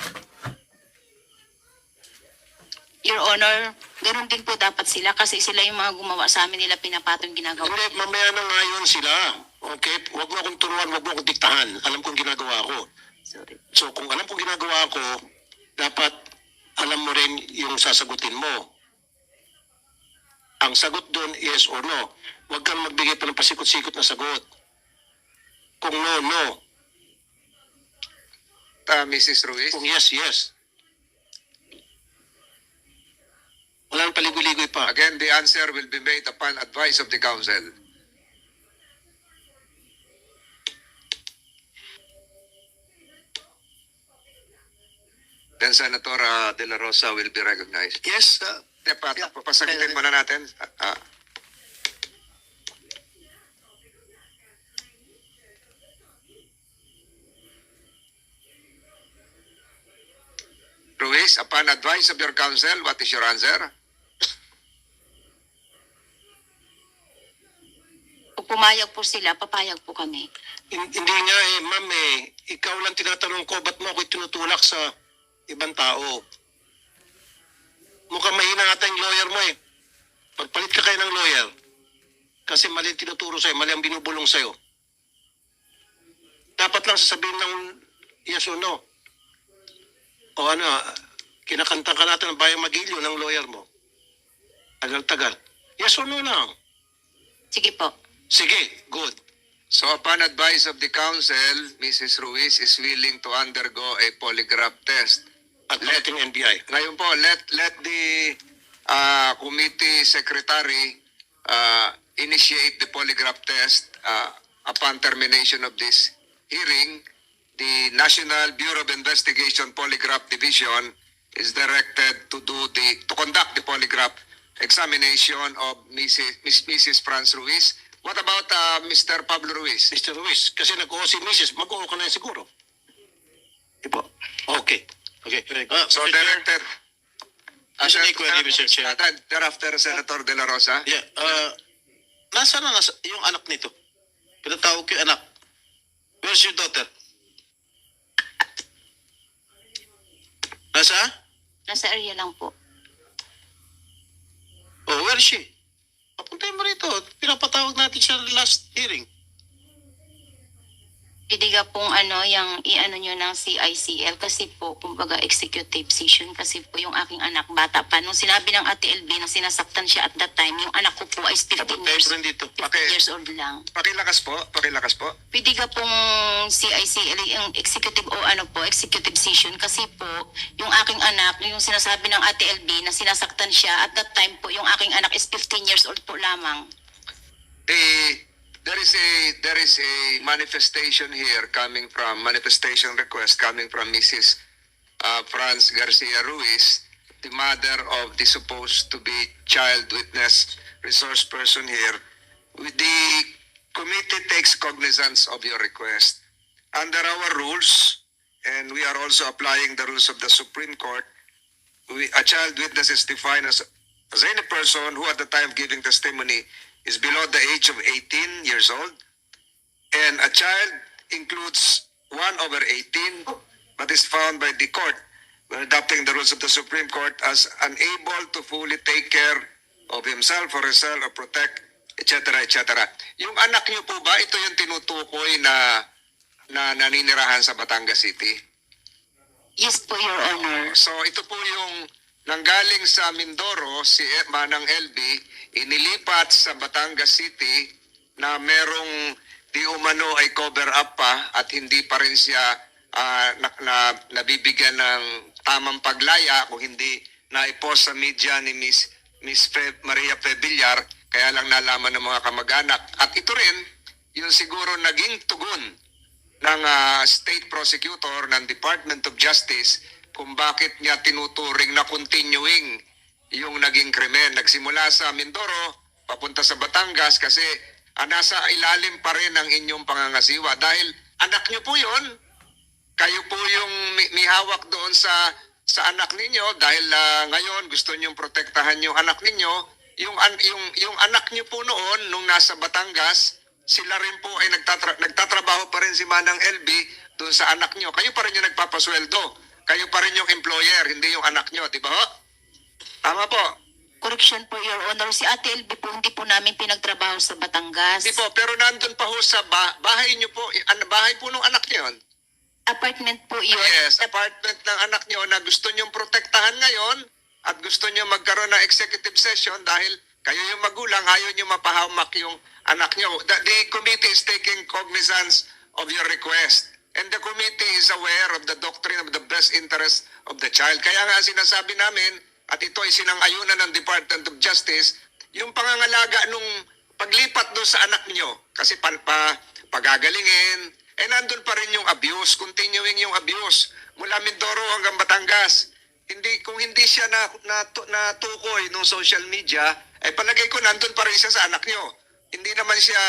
Your Honor, ganun din po dapat sila kasi sila yung mga gumawa sa amin, nila pinapatong ginagawa. Hindi, mamaya na ngayon sila. Okay? Huwag mo akong turuan, huwag mo akong diktahan. Alam kong ginagawa ko. Sorry. So kung alam kong ginagawa ko, dapat alam mo rin yung sasagutin mo. Ang sagot doon, yes or no. Huwag kang magbigay pa ng pasikot-sikot na sagot. Kung no, no. Mrs. Ruiz. Kung yes, yes. Walang paligoy-ligoy pa. Again, the answer will be made upon advice of the counsel. Then Senator De La Rosa will be recognized. yes, Papasagitin muna natin. Ruiz, upon advice of your counsel, what is your answer? Kung pumayag po sila, papayag po kami. Hindi nga eh, ma'am eh. Ikaw lang tinatanong ko, ba't mo ako tinutulak sa ibang tao? Mukhang mahina ata yung lawyer mo eh. Pagpalit ka kayo ng lawyer. Kasi mali ang tinuturo sa'yo, mali ang binubulong sa'yo. Dapat lang sasabihin ng yes or no. O ano, kinakanta ka natin ng Bayang Magilyo ng lawyer mo. Tagal-tagal. Yes or no lang. Sige po. Sige, good. So upon advice of the counsel, Mrs. Ruiz is willing to undergo a polygraph test. At letting NBI. Ngayon po, let the committee secretary initiate the polygraph test upon termination of this hearing. The National Bureau of Investigation Polygraph Division is directed to conduct the polygraph examination of Mrs. Franz Ruiz. What about Mr. Pablo Ruiz? Mr. Ruiz, kasi nag-oo si Mrs. Mag-oo ka na siguro. Ipo. Okay. Okay. So Mr. Chair, directed. As an equally, Mr. Chair. Thereafter, Senator De La Rosa. Yeah, nasaan na yung anak nito? Pinatawag ko yung anak. Where's your daughter? Nasa? Nasa area lang po. Oh, where is she? Papuntay mo rito. Pinapatawag natin siya last hearing. Pwede ka pong yung i-ano nyo ng CICL kasi po, kumbaga executive session kasi po yung aking anak bata pa. Nung sinabi ng Ate LB na sinasaktan siya at that time, yung anak ko po ay 15 years, Papuntay mo rin dito. 15 years old lang. Pakilakas po. Pwede ka pong CICL, yung executive executive session kasi po, yung aking anak, yung sinasabi ng Ate LB na sinasaktan siya at that time po, yung aking anak is 15 years old po lamang. There is a manifestation request coming from Mrs. Franz Garcia Ruiz, the mother of the supposed to be child witness resource person here. The committee takes cognizance of your request. Under our rules, and we are also applying the rules of the Supreme Court, a child witness is defined as any person who at the time of giving testimony is below the age of 18 years old, and a child includes 1/18, but is found by the court, when adopting the rules of the Supreme Court, as unable to fully take care of himself or herself or protect, etc., etc. Yung anak niyo po ba, ito yung tinutukoy na naninirahan sa Batangas City? Yes po, Your Honor. So ito po yung nanggaling sa Mindoro, si Manang LB, inilipat sa Batangas City na merong di umano ay cover up pa at hindi pa rin siya nabibigyan ng tamang paglaya kung hindi na-post sa media ni Miss Maria Villar, kaya lang nalaman ng mga kamag-anak. At ito rin, yung siguro naging tugon ng state prosecutor ng Department of Justice kung bakit niya tinuturing na continuing yung naging krimen. Nagsimula sa Mindoro, papunta sa Batangas kasi nasa ilalim pa rin ang inyong pangangasiwa. Dahil anak niyo po yun, kayo po yung may hawak doon sa anak ninyo dahil ngayon gusto niyong protektahan yung anak ninyo. Yung anak niyo po noon nung nasa Batangas, sila rin po ay nagtatrabaho pa rin si Manang LB doon sa anak niyo. Kayo pa rin yung nagpapasweldo. Kayo pa rin yung employer, hindi yung anak niyo, di ba ho? Tama po. Correction po, Your Honor. Si Ate LB po, hindi po namin pinagtrabaho sa Batangas. Hindi po, pero nandun pa ho sa bahay niyo po, bahay po ng anak niyo yun. Apartment po yun. Yes, apartment ng anak niyo na gusto niyong protektahan ngayon at gusto niyo magkaroon ng executive session dahil kayo yung magulang, ayaw niyo mapahamak yung anak niyo. The committee is taking cognizance of your request. And the committee is aware of the doctrine of the best interest of the child. Kaya nga sinasabi namin, at ito ay sinang-ayunan ng Department of Justice, yung pangangalaga nung paglipat doon sa anak niyo. Kasi pagagalingin, nandun pa rin yung abuse, continuing yung abuse. Mula Mindoro hanggang Batangas. Kung hindi siya natukoy nung social media, palagay ko nandun pa rin siya sa anak niyo. Hindi naman siya,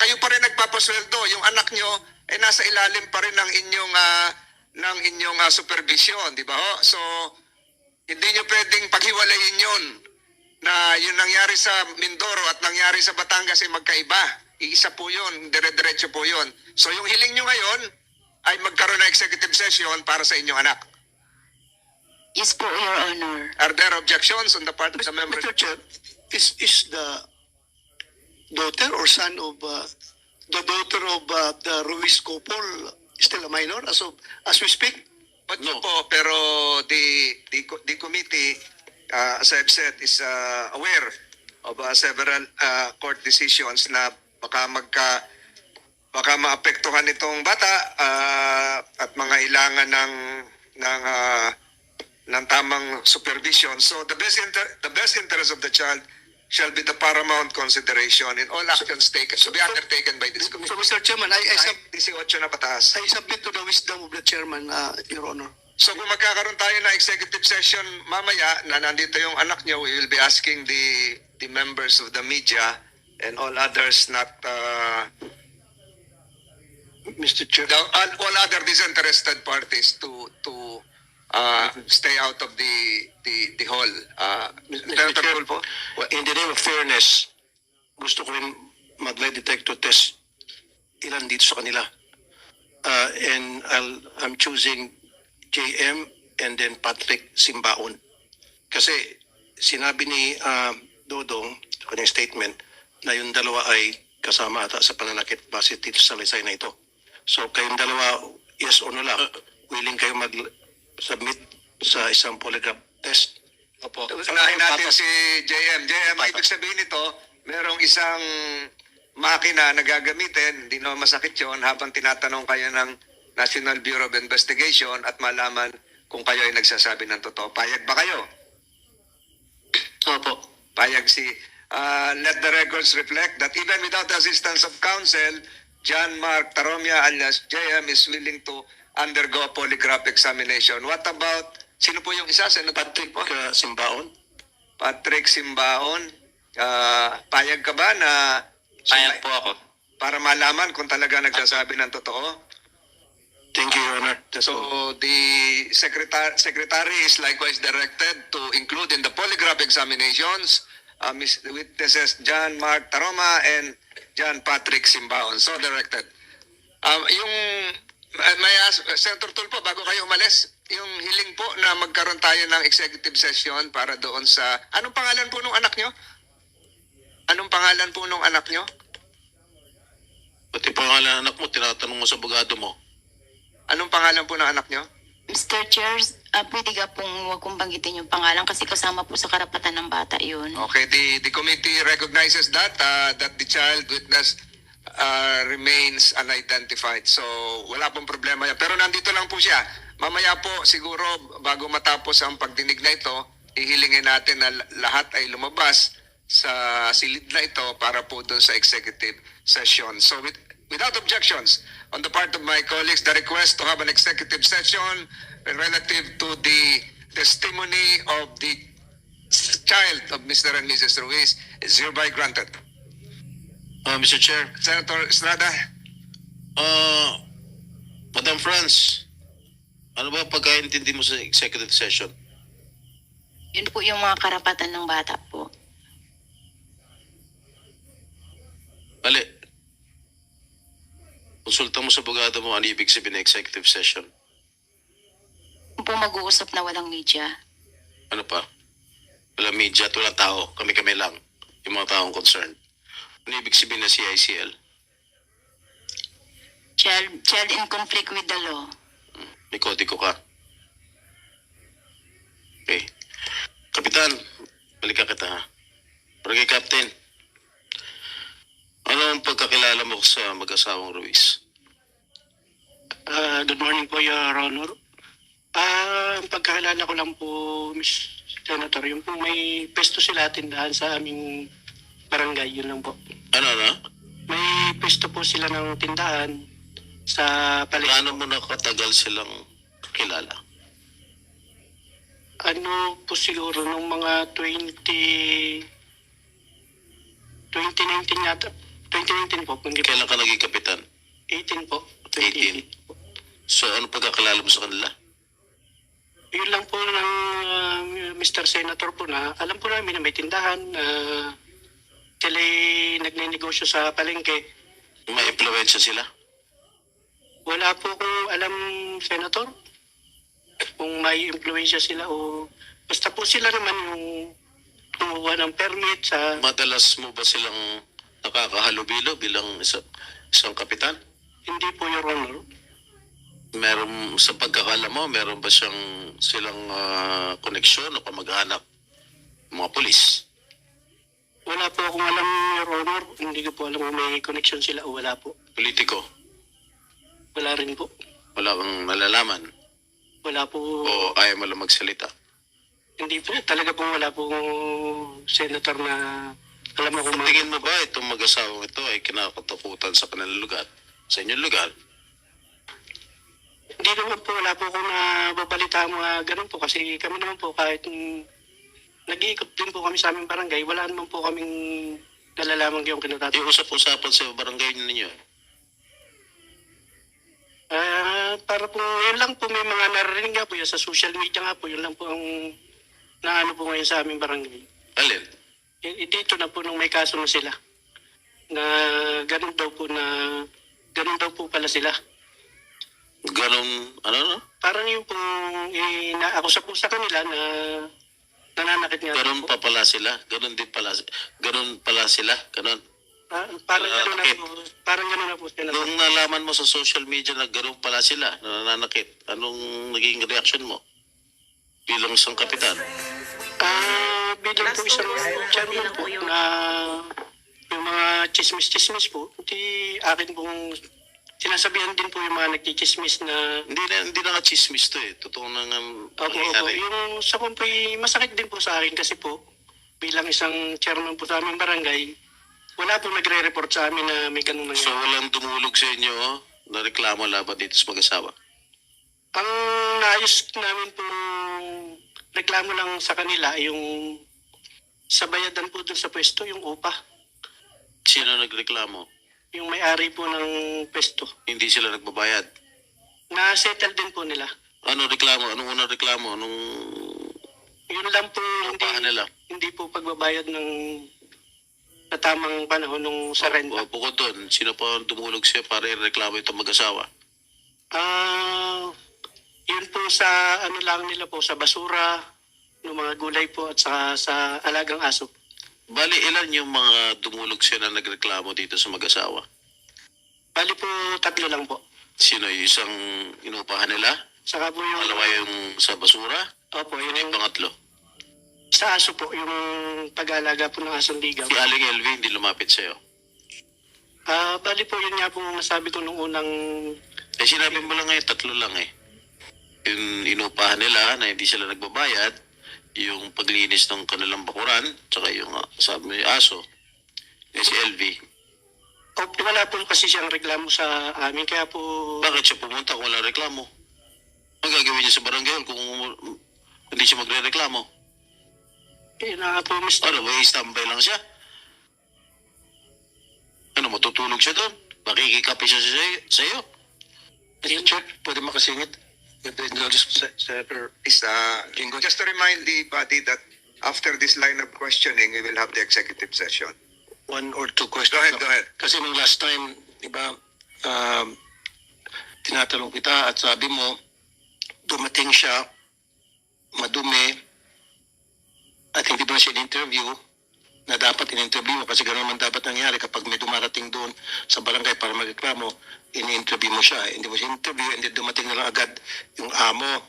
kayo pa rin nagpapasweldo. Yung anak niyo, nasa ilalim pa rin ng inyong supervision, di ba ho? So, hindi nyo pwedeng paghiwalayin yun na yung nangyari sa Mindoro at nangyari sa Batangas ay magkaiba. Iisa po yun, dire-diretso po yun. So yung hiling nyo ngayon ay magkaroon ng executive session para sa inyong anak. Yes po, Your Honor. Are there objections on the part of the members? Mr. Chair, is the daughter or son of the daughter of the Ruiz couple still a minor as we speak? But no po, pero the committee, as I've said, is aware of several court decisions na baka maapektuhan itong bata at mga ilangan ng tamang supervision. So the best interest of the child shall be the paramount consideration in all actions taken to be undertaken by this committee. So Mr. Chairman, I 18 na pataas. submit to the wisdom of the chairman, Your Honor. So kung magkakaroon tayo ng executive session mamaya na nandito yung anak niyo, we will be asking the members of the media and all others not Mr. Chair. all other disinterested parties to stay out of the hall. Senator Tulfo? Well, in the name of fairness, gusto ko rin mag-lie detector test ilan dito sa kanila. And I'm choosing JM and then Patrick Simbaon. Kasi sinabi ni Dodong sa kanyang statement na yung dalawa ay kasama ata sa pananakit base dito sa lisay na ito. So kayong dalawa, yes or no lang, willing kayo mag-submit sa isang polygraph test? Opo. Unahin natin si JM. JM, ibig sabihin nito, merong isang makina na gagamitin, hindi naman masakit yun, habang tinatanong kayo ng National Bureau of Investigation at malaman kung kayo ay nagsasabi ng totoo. Payag ba kayo? Opo. Payag let the records reflect that even without the assistance of counsel, John Mark Taromia alias JM is willing to undergo a polygraph examination. What about, sino po yung isa? Patrick Simbaon? Patrick Simbaon. Payag ka ba na Payag po ako. para malaman kung talaga nagsasabi ng totoo? Thank you, Your Honor. So the secretary is likewise directed to include in the polygraph examinations witnesses John Mark Taroma and John Patrick Simbaon. So directed. May ask, Senator Tulfo, bago kayo umalis, yung hiling po na magkaroon tayo ng executive session para doon sa... Anong pangalan po nung anak nyo? Anong pangalan po nung anak nyo? Pati pangalan anak mo, tinatanong mo sa abogado mo. Anong pangalan po ng anak nyo? Mr. Chair, pwede ka pong huwag kong banggitin yung pangalan kasi kasama po sa karapatan ng bata yun. Okay, the committee recognizes that the child witness remains unidentified. So wala pong problema yan. Pero nandito lang po siya. Mamaya po siguro bago matapos ang pagdinig na ito, ihilingin natin na lahat ay lumabas sa silid na ito para po doon sa executive session. So without objections on the part of my colleagues, the request to have an executive session relative to the testimony of the child of Mr. and Mrs. Ruiz is hereby granted. Mr. Chair, Senator Estrada, Madam Franz, ano ba pagkaintindi mo sa executive session? Yun po yung mga karapatan ng bata po. Ali, konsulta mo sa abogado mo ano ibig sabihin ng executive session. Yung po mag-uusap na walang media. Ano pa? Walang media at walang tao. Kami-kami lang. Yung mga taong concerned. Ano ibig sabihin ng CICL? Child in conflict with the law. May kodigo ka. Okay. Kapitan, balikan kita ha. Barangay Captain, ano ang pagkakilala mo sa mag-asawang Ruiz? Good morning po, Your Honor. Ang pagkakilala ko lang po, Miss Senator, yung po may pesto sila tindahan sa aming barangay, yun lang po. Ano? May pesto po sila ng tindahan sa palengke. Gaano mo nakatagal silang kilala? Ano po siguro nung mga 2019 yata. 2019 po. Kailan ka naging kapitan? 18 po. 18. So ano pagkakilala mo sa kanila? Yun lang po ng Mr. Senator po na alam po namin na may tindahan na sila nagne-negosyo sa palengke. May impluwensya sila? Wala po kung alam, Senator, kung may impluwensya sila o basta po sila naman yung kumuha ng permit sa... Madalas mo ba silang nakakahalubilo bilang isang kapitan? Hindi po, Your Honor. Meron sa pagkakala mo, meron ba silang koneksyon o kamag-anak mga pulis? Wala po akong alam, Your Honor. Hindi ko po alam kung may connection sila o wala po. Politiko? Wala rin po. Wala kang nalalaman? Wala po. O ayaw mo lang magsalita? Hindi po. Talaga po wala po senator na alam mo kung Tingin mo ba itong mag-asawang ito ay kinakatakutan sa kanilang lugar? Sa inyong lugar? Hindi naman po. Wala po akong nababalita mga ganun po. Kasi kami naman po kahit nag-iikot din po kami sa aming barangay, wala naman po kaming nalalaman yung kinatatakot. Iusap-usapan sa barangay ninyo? Para po, yun lang po may mga narinig nga po yun sa social media nga po, yun lang po ang naano po ngayon sa aming barangay. Alin? Dito na po nung may kaso na sila na ganun daw po pala sila. Ganun, ano? Parang yung pong inaakusa po sa kanila na nananakit nga. Ganun pa pala sila? Ganun din pala? Ganun pala sila? Ganun? Parang gano'n na po. Parang gano'n na po sila. Nung nalaman mo sa social media na gano'n pala sila, na nananakit, anong naging reaction mo? Bilang isang kapitan? Bilang po isang chairman po na yung mga chismis-chismis po, hindi akin pong sinasabihan din po yung mga nagchichismis na... Hindi na nga chismis to eh. Totoo na nga Okay. Yung sa po masakit din po sa akin kasi po, bilang isang chairman po sa aming barangay, wala po nagre-report sa amin na may ganun nangyari. So walang dumulog sa inyo na reklamo laban dito sa mag-asawa? Ang naayos namin po reklamo lang sa kanila, yung sa bayadan po dun sa pwesto, yung upa. Sino nagreklamo? Yung may-ari po ng pwesto. Hindi sila nagbabayad? Na-settle din po nila. Ano reklamo? Anong unang reklamo? Yun lang po, hindi po pagbabayad ng sa tamang panahon nung sa renta. Bukod doon, sino pa dumulog siya para i-reklamo itong mag-asawa? Yun po sa ano lang nila po, sa basura, ng mga gulay po at sa alagang aso. Bali, ilan yung mga dumulog siya na nagreklamo dito sa mag-asawa? Bali po, 3 lang po. Sino yung isang inupahan nila? Saka po yung... Pangalawa yung sa basura. Opo, Ano yung yung pangatlo? sa aso po, yung pag-aalaga po ng asong ligaw. Si Aling LV hindi lumapit sa'yo. Bali po, yun nga po nasabi ko nung unang... Eh sinabi mo lang ngayon, 3 lang eh. Yung inupahan nila na hindi sila nagbabayad, yung paglinis ng kanilang bakuran, tsaka yung sabi mo yung aso, eh si LV. Wala po kasi siyang reklamo sa amin, kaya po... Bakit siya pumunta kung walang reklamo? Ang gagawin niya sa barangay hall kung hindi siya magre-reklamo? na po, Mr. Ano, may standby lang siya? Ano, matutulog siya doon? Makikikape siya sa'yo? Mr. Chair, pwede makasingit? Senator, just to remind the body that after this line of questioning, we will have the executive session. 1 or 2 questions. Go ahead. Kasi nung last time, di ba, tinatanong kita at sabi mo, dumating siya, madumi, at hindi mo na siya in-interview na dapat in-interview mo kasi gano'n naman dapat nangyari kapag may dumarating doon sa barangay para magreklamo, in-interview mo siya. Hindi mo siya interview, hindi dumating na lang agad yung amo.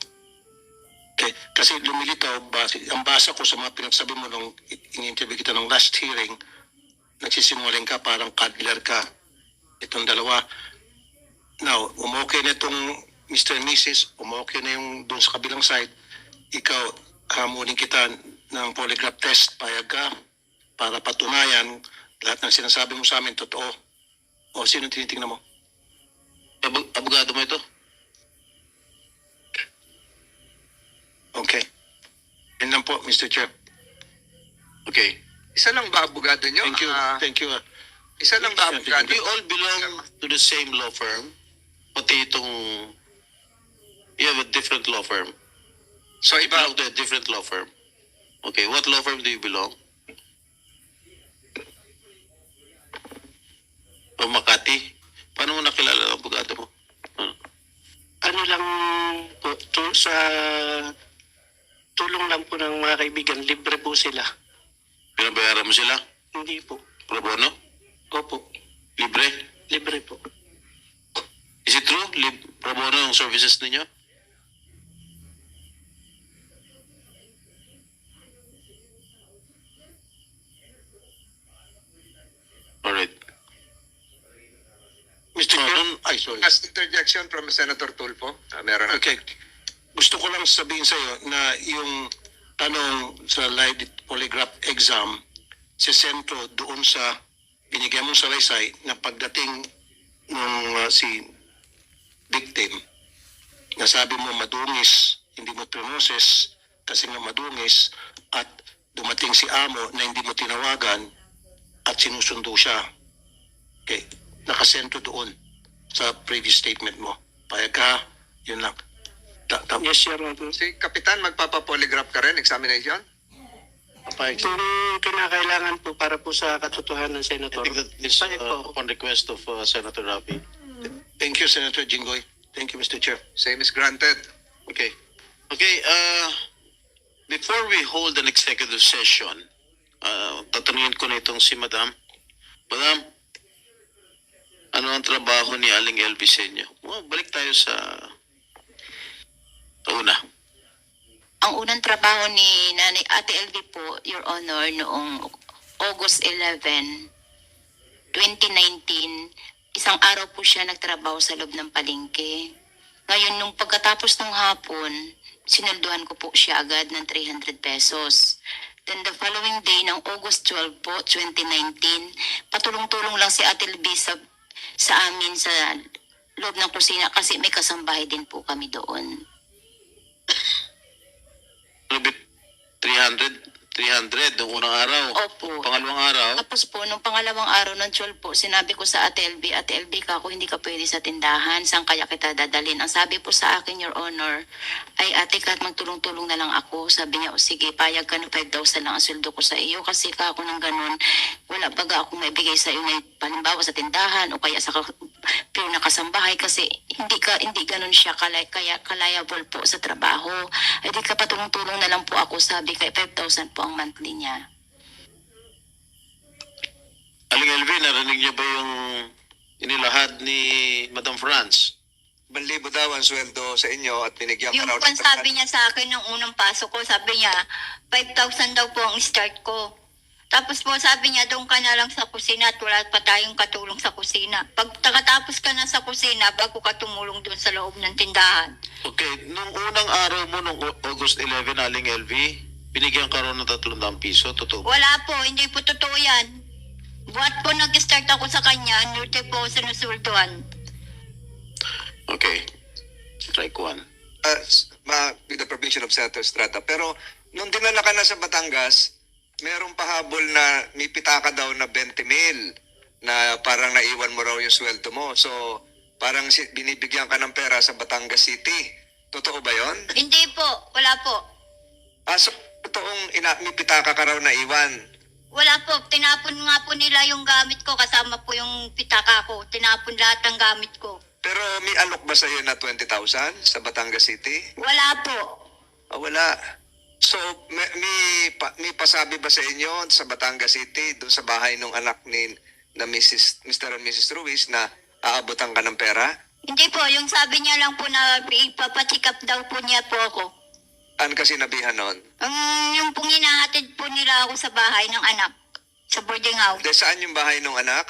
Okay. Kasi lumilitaw, ang basa ko sa mga pinagsabi mo nung in-interview kita nung last hearing, nagsisinungaling ka, parang cuddler ka. Itong dalawa. Now, umokay na itong Mr. and Mrs., umokay na yung doon sa kabilang side, ikaw, hamunin kita ng polygraph test, payag ka, para patunayan lahat ng sinasabi mo sa amin, totoo. O, sino tinitingnan mo? Abogado mo ito? Okay. Yan lang po, Mr. Chair. Okay. Isa lang ba abogado nyo? Thank you. Thank you. Isa lang ba abogado? We all belong to the same law firm. Pati itong... You have a different law firm. So You iba, belong to a different law firm. Okay, what law firm do you belong? O Makati? Paano mo nakilala ang abogado mo? Ano lang po, sa tulong lang po ng mga kaibigan, libre po sila. Pinabayaran mo sila? Hindi po. Pro bono? Opo, Libre? libre po. Is it true? Pro bono ang services ninyo? Alright. Mr. Chair, Chair? ay, sorry. as interjection from Senator Tulfo, meron na. Okay. Gusto ko lang sabihin sa iyo na yung tanong sa live polygraph exam si sentro doon sa binigyan mong salaysay na pagdating nung si victim na sabi mo madungis, hindi mo pinoses kasi nga madungis at dumating si amo na hindi mo tinawagan at sinusundo siya. Okay. Nakasentro doon sa previous statement mo. Payag ka, yun lang. Yes, Your Honor. Si Kapitan, magpapapolygraph ka rin, examination? Papayag. Kung kinakailangan po para po sa katotohanan, I Senator. think that is Bakit po? upon request of Senator Rapi. Thank you, Senator Jinggoy. Thank you, Mr. Chair. Same is granted. Okay. Okay, before we hold an executive session, tatanungin ko na itong si Madam. Madam, ano ang trabaho ni Aling LV sa inyo? Balik tayo sa una. Ang unang trabaho ni Nanay Ate LV po, Your Honor, noong August 11, 2019, isang araw po siya nagtrabaho sa loob ng palengke. Ngayon, nung pagkatapos ng hapon, sinulduhan ko po siya agad ng 300 pesos. Then the following day, ng August 12 po, 2019, patulong-tulong lang si Ate LV sa amin sa loob ng kusina kasi may kasambahay din po kami doon. 300 noong unang araw. Opo. Pangalawang araw, Tapos po, nung pangalawang araw ng 12 po, sinabi ko sa Ate LV, ka ako hindi ka pwede sa tindahan, saan kaya kita dadalhin? Ang sabi po sa akin, Your Honor, ay Ate Kat, magtulong-tulong na lang ako. Sabi niya, o sige, payag ka na 5,000 lang ang sweldo ko sa iyo kasi ka ako ng ganun, wala baga akong maibigay sa iyo na palimbawa sa tindahan o kaya sa pure na kasambahay kasi hindi ganun siya kaya liable po sa trabaho. Ay di ka patulong-tulong na lang po ako, sabi kay 5,000 po ang monthly niya. Aling LV, narinig niyo ba yung inilahad ni Madam France 1,000 daw ang sweldo sa inyo at binigyan ka Yung raw pan sabi niya sa akin nung unang pasok ko, sabi niya, 5,000 daw po ang start ko. Tapos po sabi niya, doon ka na lang sa kusina at wala pa tayong katulong sa kusina. Pag takatapos ka na sa kusina, bago ka tumulong doon sa loob ng tindahan. Okay, nung unang araw mo, nung August 11, Aling LV, binigyan ka raw ng 300 piso, totoo ba? Wala po, hindi po totoo yan. Buat po nag-start ako sa kanya, nurte po sinusultuan. Okay, strike one. With the permission of Senator Estrada. Pero nung dinala ka na sa Batangas, merong pahabol na may pitaka daw na 20,000 na parang naiwan mo raw yung sweldo mo. So, parang binibigyan ka ng pera sa Batangas City. Totoo ba yon? Hindi po, wala po. So, totoong may pitaka ka raw na iwan. Wala po, tinapon nga po nila yung gamit ko, kasama po yung pitaka ko. Tinapon lahat ng gamit ko. Pero may alok ba sa'yo na 20,000 sa Batangas City? Wala po. Wala. So, may pasabi ba sa inyo sa Batangas City, doon sa bahay ng anak na Mr. and Mrs. Ruiz na aabotan ka ng pera? Hindi po, yung sabi niya lang po na ipapacheck up daw po niya po ako. Ano kasi nabihan nun? Yung pong hinahatid po nila ako sa bahay ng anak, sa boarding house. Saan yung bahay ng anak?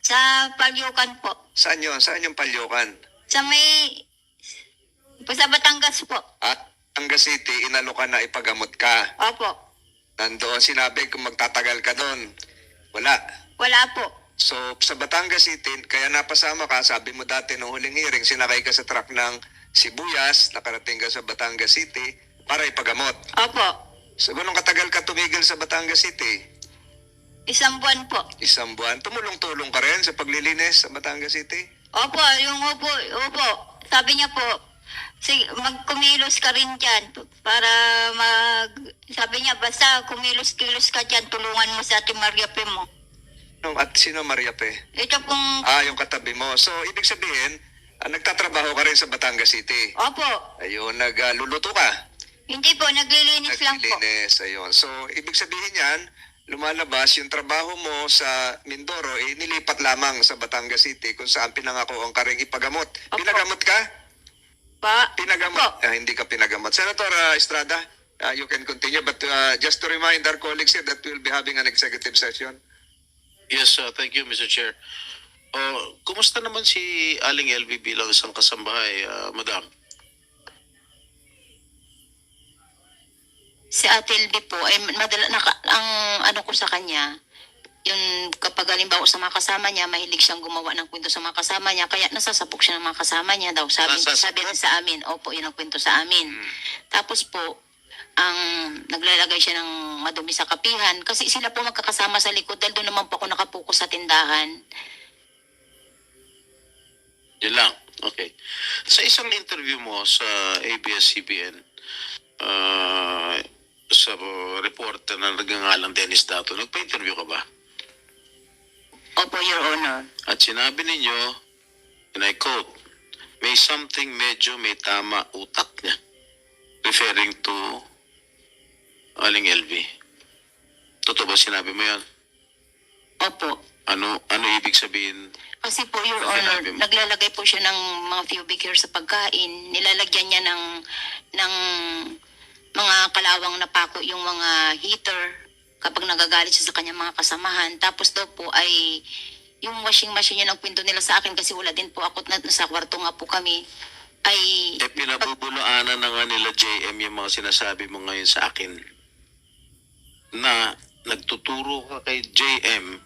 Sa Palyukan po. Saan yun? Saan yung Palyukan? Sa sa Batangas po. Batangas City, inalokan na ipagamot ka. Opo. Nandoon sinabi kung magtatagal ka doon. Wala. Wala po. So, sa Batangas City, kaya napasama ka, sabi mo dati nung huling hearing, sinakay ka sa truck ng Sibuyas, nakarating ka sa Batangas City, para ipagamot. Opo. So, ganun katagal ka tumigil sa Batangas City? 1 buwan po. 1 buwan. Tumulong-tulong ka rin sa paglilinis sa Batangas City? Opo, opo. Sabi niya po, magkumilos ka rin dyan para sabi niya, basta kumilos-kilos ka dyan, tulungan mo sa Ate Maria P mo. At sino Maria P? Ito pong... Yung katabi mo. So, ibig sabihin, nagtatrabaho ka rin sa Batangas City? Opo. Ayun, nagluluto ka? Hindi po, naglilinis lang po. Naglilinis, ayun. So, ibig sabihin yan, lumalabas yung trabaho mo sa Mindoro, nilipat lamang sa Batangas City kung saan pinangako ang karing ipagamot. Opo. Pinagamot ka? Pinagamot? Opo. Hindi ka pinagamot. Senator Estrada, you can continue. But just to remind our colleagues here that we'll be having an executive session. Yes, thank you, Mr. Chair. Kumusta naman si Aling LV bilang isang kasambahay, Madam? Si Ate LB po, ang ano ko sa kanya, yung kapag halimbawa sa mga kasama niya, mahilig siyang gumawa ng kwento sa mga kasama niya, kaya nasasapok siya ng mga kasama niya daw. Sabi rin sa amin, opo, yun ang kwento sa amin. Tapos po, naglalagay siya ng madumi sa kapihan, kasi sila po magkakasama sa likod, dahil doon naman po ako nakapokus sa tindahan. Yun lang. Okay. Sa isang interview mo sa ABS-CBN, sa reporter na nagngangalang Dennis Dato, nagpa-interview ka ba? Opo, Your Honor. At sinabi ninyo, and I quote, may something medyo may tama utak niya. Referring to Aling LV. Totoo ba sinabi mo yan? Opo. Ano ibig sabihin? Kasi po, Your Honor, naglalagay po siya ng mga pubic hair sa pagkain. Nilalagyan niya ng mga kalawang na pako yung mga heater kapag nagagalit siya sa kanyang mga kasamahan. Tapos daw po ay yung washing machine niya ng kwento nila sa akin kasi wala din po ako, nasa kwarto nga po kami, ay... Pinabubulaanan na nga nila JM yung mga sinasabi mo ngayon sa akin na nagtuturo ka kay JM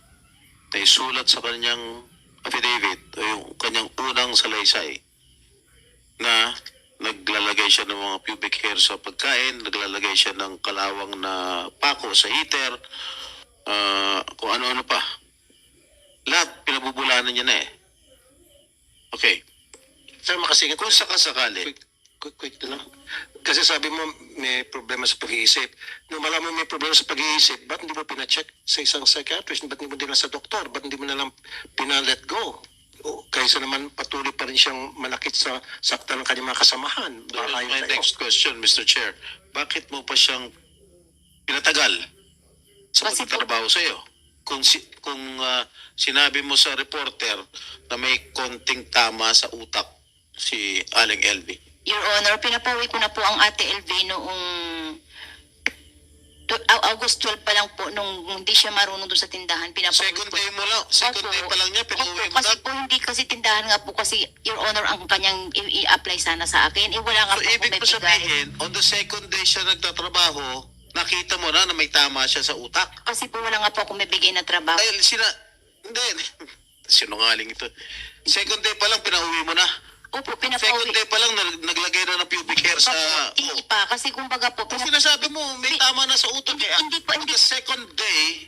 na isulat sa kanyang affidavit o yung kanyang unang salaysay na naglalagay siya ng mga pubic hair sa pagkain, naglalagay siya ng kalawang na pako sa heater, kung ano-ano pa. Lahat pinabubulanan niya na eh. Okay. Sir, makasingit. Kung sakasakali. Quick na lang. Kasi sabi mo may problema sa pag-iisip. Nung malaman mo may problema sa pag-iisip, ba't hindi mo pina-check sa isang psychiatrist? Ba't hindi mo din sa doktor? Ba't hindi mo na lang pina-let go? Kaysa naman patuloy pa rin siyang malakit sa sakta ng kanyang mga kasamahan. My next question, Mr. Chair. Bakit mo pa siyang pinatagal sa pagtatrabaho sa iyo? Kung sinabi mo sa reporter na may konting tama sa utak si Aling LV? Your Honor, pinapawi ko na po ang Ate LV noong August 12 pa lang po nung hindi siya marunong doon sa tindahan. Pinapawi Second ko. day mo lang, second Opo. day pa lang niya, pinauwi Opo, mo kasi na. po hindi kasi tindahan nga po kasi Your Honor ang kanyang i-apply sana sa akin. Wala nga So, po ibig akong mo may bigay. sabihin, on the second day siya nagtatrabaho, nakita mo na may tama siya sa utak. Kasi po wala nga po akong may bigay na trabaho. Dahil hindi, sinungaling ito. Second day pa lang, pinauwi mo na. Opo, Second pinapawi. day pa lang, naglagay na ng pubic hair sa... Hindi pa, kasi kumbaga po, Kung sinasabi mo, may tama na sa utak. Hindi po, On the second day,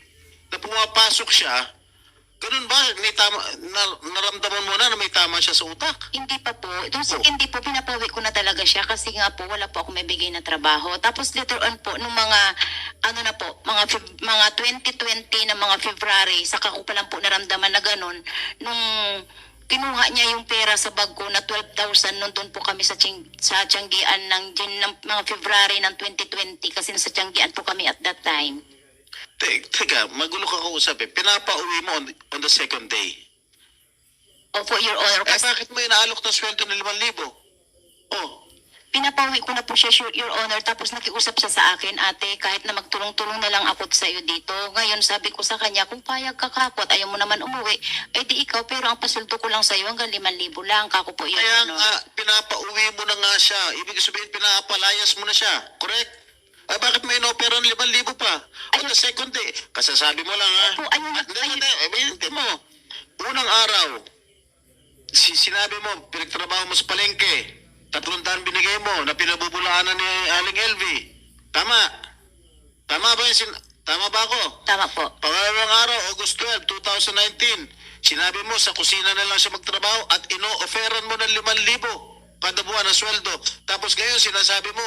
na pumapasok siya, ganun ba? May tama, naramdaman mo na may tama siya sa utak? Hindi pa po. Hindi po, pinapawi ko na talaga siya kasi nga po, wala po ako may bigay na trabaho. Tapos later on po, nung mga, mga 2020 na mga February, saka ko pa lang po naramdaman na ganun, nung kinuha niya yung pera sa bag ko na 12,000 nung doon po kami sa Tianggian ng mga February ng 2020 kasi nasa Tianggian po kami at that time. Teka, magulo ka kausap eh. Pinapauwi mo on the second day. Opo, Your Honor. Eh, bakit mo inaalok ng sweldo ng 5,000? Oh, Pinapawi ko na po siya, Your Honor, tapos nakiusap siya sa akin, ate, kahit na magtulong-tulong na lang ako sa iyo dito. Ngayon, sabi ko sa kanya, kung payag ka kapot, ayaw mo naman umuwi, eh di ikaw, pero ang pasuldo ko lang sa iyo hanggang 5,000 lang, kako po, Your kaya Honor. nga, pinapauwi mo na nga siya. Ibig sabihin, pinapalayas mo na siya. Correct? Ay, bakit may inopera ng 5,000 pa? On the second day, kasasabi mo lang ha? Opo, ayun na- Hindi mo. Unang araw, sinabi mo, pinagtrabaho mo sa palengke, 300 binigay mo na pinabubulaanan ni Aling LV. Tama. Tama ba yun? Tama ba ako? Tama po. Pangalawang araw, August 12, 2019, sinabi mo sa kusina na lang siya magtrabaho at ino-offeran mo ng 5,000 kada buwan na sweldo. Tapos ngayon, sinasabi mo,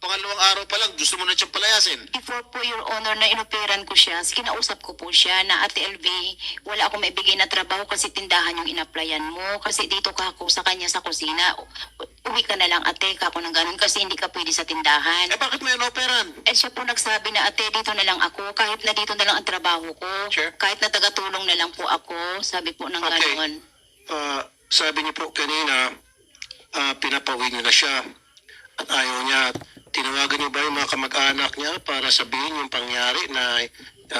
pangalawang araw pa lang, gusto mo na siyang palayasin. Before po, Your Honor, na inoperan ko siya, kinausap ko po siya na Ate LV, wala akong maibigay na trabaho kasi tindahan yung inaplayan mo. Kasi dito ka ako sa kanya sa kusina. Uwi ka na lang, ate, kako ng ganun kasi hindi ka pwede sa tindahan. Eh bakit mo ino-offeran? Eh siya po nagsabi na, ate, dito na lang ako. Kahit na dito na lang ang trabaho ko. Sure. Kahit na tagatulong na lang po ako. Sabi po ng Okay. ganun. Sabi niyo po kanina, pinapauwi niyo na siya at ayaw niya. Tinawagan niyo ba yung mga kamag-anak niya para sabihin yung pangyari na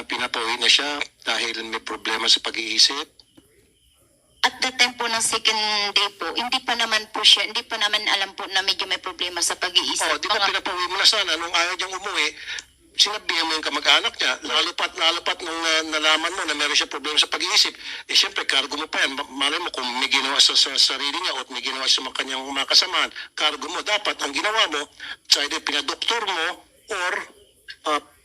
pinapauwi na siya dahil may problema sa pag-iisip? At that time po ng second day po, hindi pa naman alam po na medyo may problema sa pag-iisip. Di ba pinapauwi mo na sana nung ayaw niyang umuwi, sinabihan mo yung kamag-anak niya, lalo pat nung nalaman mo na meron siya problema sa pag-iisip, eh siyempre, cargo mo pa yan. Malay mo kung may ginawa sa sarili niya o may ginawa sa mga kanyang mga kasamahan, cargo mo. Dapat, ang ginawa mo, sa either pinadoktor mo or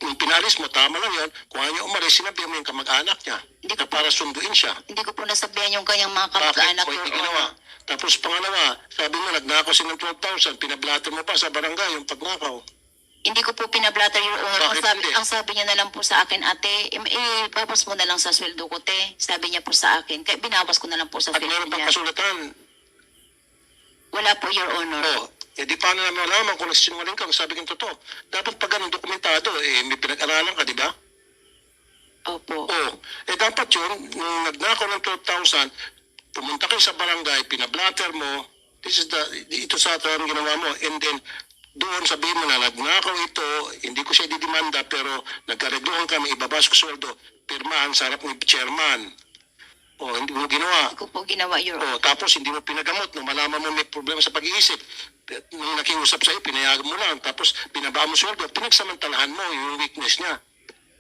yung pinalis mo, tama lang yun. Kung ayaw niya umalis, sinabihan mo yung kamag-anak niya na para sunduin siya. Hindi ko po nasabihan yung kanyang mga Bakit kamag-anak. mo Your hindi ginawa? Honor. Tapos pangalawa, sabi mo, nagnakaw siya ng 12,000, pinablatter mo pa sa barangay yung pagnakaw. Hindi ko po pinablatter, Your Honor. Bakit hindi? Ang sabi niya na lang po sa akin, ate, bawas mo na lang sa sweldo ko, te. Sabi niya po sa akin. Kaya binawas ko na lang po sa At sweldo meron pang niya. kasulatan. Wala po, Your Honor. Di paano naman malaman kung nagsinungaling ka, kung sabi kang totoo. Dapat pag ganun dokumentado, may pinag-aralan ka, di ba? Opo. Dapat yun, nung nagnakaw ng 12,000, pumunta kayo sa barangay, pinablatter mo, ito sa ang ginawa mo, and then, doon sabihin mo na nagnakaw ito, hindi ko siya didimanda, pero nagkaregluhan kami, ibabas ko sweldo, pirmahan sa harap ni chairman. Hindi mo ginawa. Hindi ko po ginawa, Your Honor. Tapos hindi mo pinagamot, nung malaman mo may problema sa pag-iisip, nung nakiusap sa'yo, pinayagan mo lang, tapos binaba mo sweldo, pinagsamantalahan mo yung weakness niya.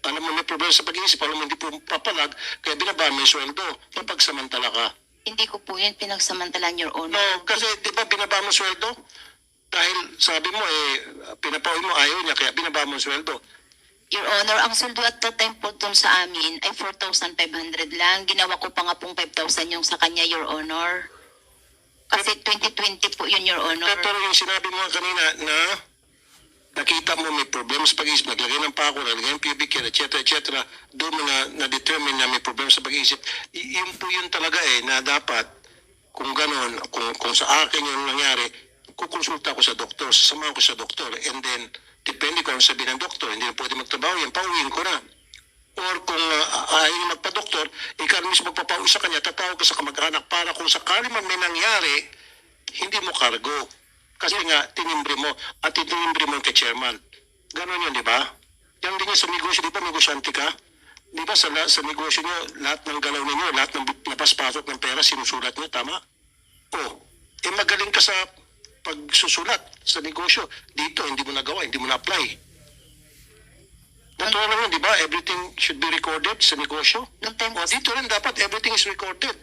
Alam mo may problema sa pag-iisip, alam mo hindi po papalag, kaya binaba mo yung sweldo, papagsamantala ka. Hindi ko po yun pinagsamantalan, Your Honor. No, kasi di ba binaba mo sweldo? Dahil sabi mo, pinapauwi mo, ayaw niya, kaya binaba mo sweldo. Your Honor, ang sweldo at that time po dun sa amin ay 4,500 lang. Ginawa ko pa nga pong 5,000 yung sa kanya, Your Honor. Kasi 2020 po yun, Your Honor. Pero yung sinabi mo kanina na nakita mo may problema sa pag-iisip, naglagay ng pako, naglagay ng pubic hair, etc., doon mo na-determine na may problema sa pag-iisip. Yun po yun talaga na dapat, kung ganon, kung sa akin yung nangyari, kukonsulta ko sa doktor, sasamahan ko sa doktor, and then, depende kung sabi ng doktor, hindi na pwede magtrabaho yan, pauwiin ko na. Or kung ayaw magpa-doktor, ikaw mismo magpapauwi sa kanya, tatawag ka sa kamag-anak para kung sakali man may nangyari, hindi mo cargo. Kasi nga, tinimbre mo at tinimbre mo kay chairman. Ganon yun, di ba? Yan din yung sa negosyo, di ba, negosyante ka? Di ba, sa negosyo nyo, lahat ng galaw ninyo, lahat ng labas-pasok ng pera, sinusulat nyo, tama? O, magaling ka sa pagsusulat sa negosyo. Dito, hindi mo nagawa, hindi mo na-apply. Natuwa naman, di ba? Everything should be recorded sa negosyo. Nung time, O, dito rin dapat, everything is recorded.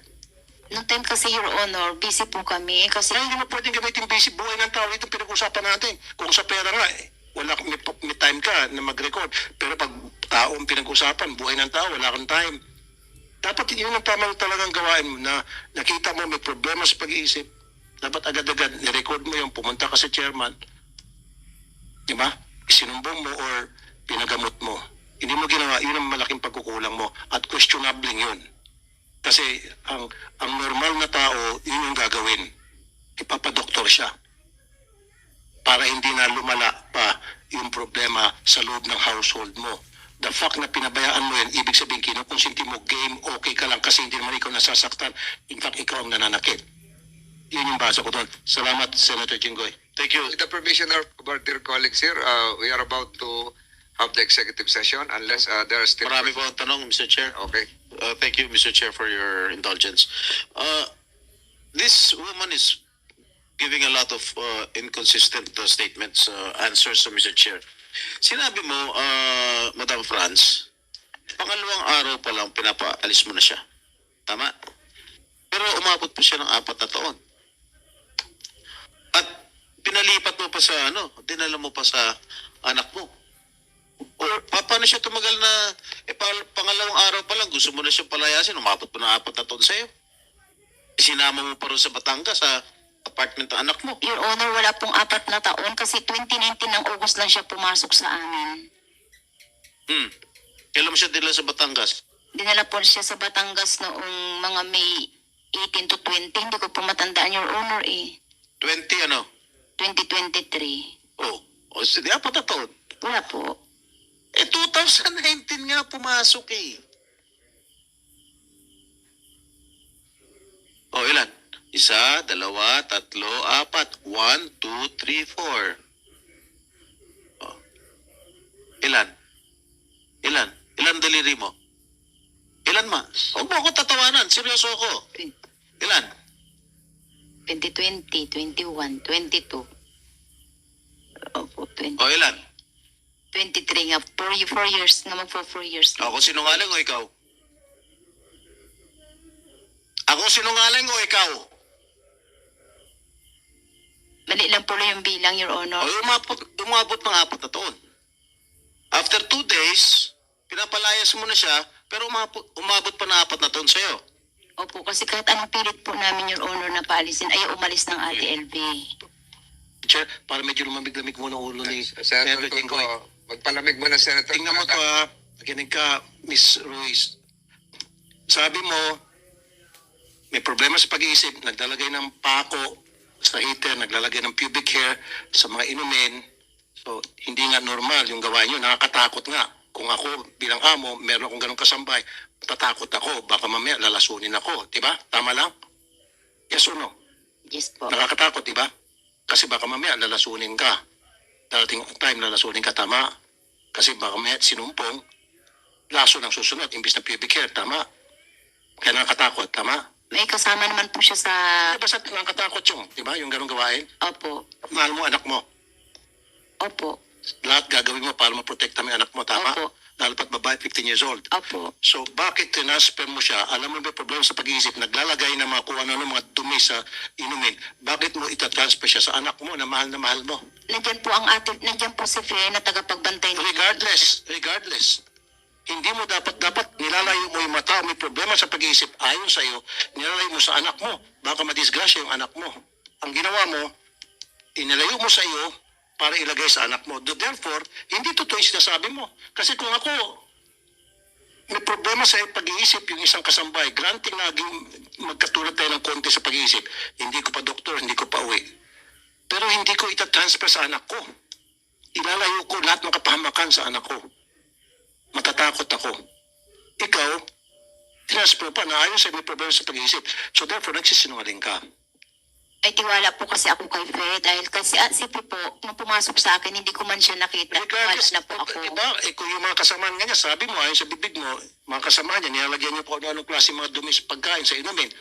nung time kasi, Your Honor, busy po kami. Kasi Kaya hindi mo pwedeng gamitin basic buhay ng tao. Ito pinag-usapan natin. Kung sa pera nga, wala may time ka na mag-record. Pero pag taong pinag-usapan, buhay ng tao, wala kang time. Dapat yun ang tamang talagang gawain mo na nakita mo may problema sa pag-iisip. Dapat agad-agad ni-record mo yung pumunta ka sa chairman. Di ba? Isinumbong mo or pinagamot mo. Hindi mo ginawa, yun ang malaking pagkukulang mo. At questionable yun. Kasi ang normal na tao, yun yung gagawin. Ipapadoktor siya. Para hindi na lumala pa yung problema sa loob ng household mo. The fact na pinabayaan mo yan, ibig sabihin kinukonsinti mo, game, okay ka lang kasi hindi naman ikaw nasasaktan. In fact, ikaw ang nananakit. Yun yung basa ko doon. Salamat, Senator Jinggoy. Thank you. With the permission of our dear colleagues here, we are about to have the executive session unless there are still... Marami po ang tanong, Mr. Chair. Okay. Thank you, Mr. Chair, for your indulgence. This woman is giving a lot of inconsistent statements, answers to Mr. Chair. Sinabi mo, Madam Franz, pangalawang araw pa lang pinapaalis mo na siya. Tama? Pero umabot pa siya ng 4 na taon. At pinalipat mo pa sa dinala mo pa sa anak mo. O paano siya tumagal na pangalawang araw pa lang gusto mo na siya palayasin, umabot pa ng 4 na taon sa'yo. Sinama mo pa rin sa Batangas sa apartment ng anak mo. Your Honor, wala pong 4 na taon kasi 2019 ng August lang siya pumasok sa amin. Kailan mo siya dila sa Batangas? Dinala po siya sa Batangas noong mga May 18 to 20. Hindi ko po matandaan, Your Honor, 20 2023. O sige, 4 na taon. Wala po. 2019 nga pumasok ilan? 1, 2, 3, 4. 1, 2, 3, 4. Ilan? Ilan daliri mo? Ilan ma? Huwag mo ako tatawanan. Seryoso ako. Ilan? 2020, 21, 22. Opo, 20. Ilan? 23 nga. 4 years na magpo 4 years na. Ako sinungaling o ikaw? Ako sinungaling o ikaw? Mali lang po yung bilang, Your Honor. Umabot ng 4 na taon. After 2 days, pinapalayas mo na siya, pero umabot pa na 4 na taon sa'yo. Opo, kasi kahit anong pilit po namin, Your Honor, na paalisin, ay umalis ng ATLB. Chair, para medyo lumamig-lamig muna ulo ni Senator Senator Jinggoy. Tulfo, magpalamig mo na, Senator. Tingnan mo to nakinig ka, Miss Ruiz. Sabi mo, may problema sa pag-iisip, naglalagay ng pako sa heater, naglalagay ng pubic hair sa mga inumin. So, hindi nga normal yung gawain nyo. Nakakatakot nga. Kung ako bilang amo, meron akong ganong kasambay, tatakot ako. Baka mamaya lalasunin ako. Diba? Tama lang? Yes or no? Yes po. Nakakatakot, diba? Kasi baka mamaya lalasunin ka. Darating time lalasunin ka, tama? Kasi baka mamaya sinumpong, laso ng susunod, imbis na pubic hair, tama? Kaya nakakatakot, tama? May kasama naman po siya sa... Basta nakakatakot yung, diba? Yung ganong gawain. Opo. Mahal mo anak mo. Opo. Lahat gagawin mo para maprotekta mo yung anak mo, tama? Opo. Lalo pat babae, 15 years old. Opo. So, bakit tinasper mo siya? Alam mo may problema sa pag-iisip, naglalagay ng mga kung ano mga dumi sa inumin. Bakit mo itatransfer siya sa anak mo na mahal mo? Nandiyan po si Frey na tagapagbantay ng... Regardless. Hindi mo dapat nilalayo mo yung mata, may problema sa pag-iisip, ayon sa iyo, nilalayo mo sa anak mo. Baka madisgrasya yung anak mo. Ang ginawa mo, inilayo mo sa iyo para ilagay sa anak mo. Therefore, hindi totoo yung sinasabi mo. Kasi kung ako, may problema sa pag-iisip yung isang kasambay, granting naging magkatulad tayo ng konti sa pag-iisip, hindi ko pa doktor, hindi ko pa uwi. Pero hindi ko itatransfer sa anak ko. Ilalayo ko lahat ng kapahamakan sa anak ko. Matatakot ako. Ikaw, transfer pa na ayon sa may problema sa pag-iisip. So therefore, nagsisinungaling ka. Ay tiwala po kasi ako kay Fe dahil kasi si Fe po, nung pumasok sa akin, hindi ko man siya nakita. Tiwala na po ako. Diba, kung yung mga kasamahan nga niya, sabi mo, ayon sa bibig mo, mga kasamahan niya, nilalagyan niyo po anong klase mga dumi sa pagkain, sa inumin.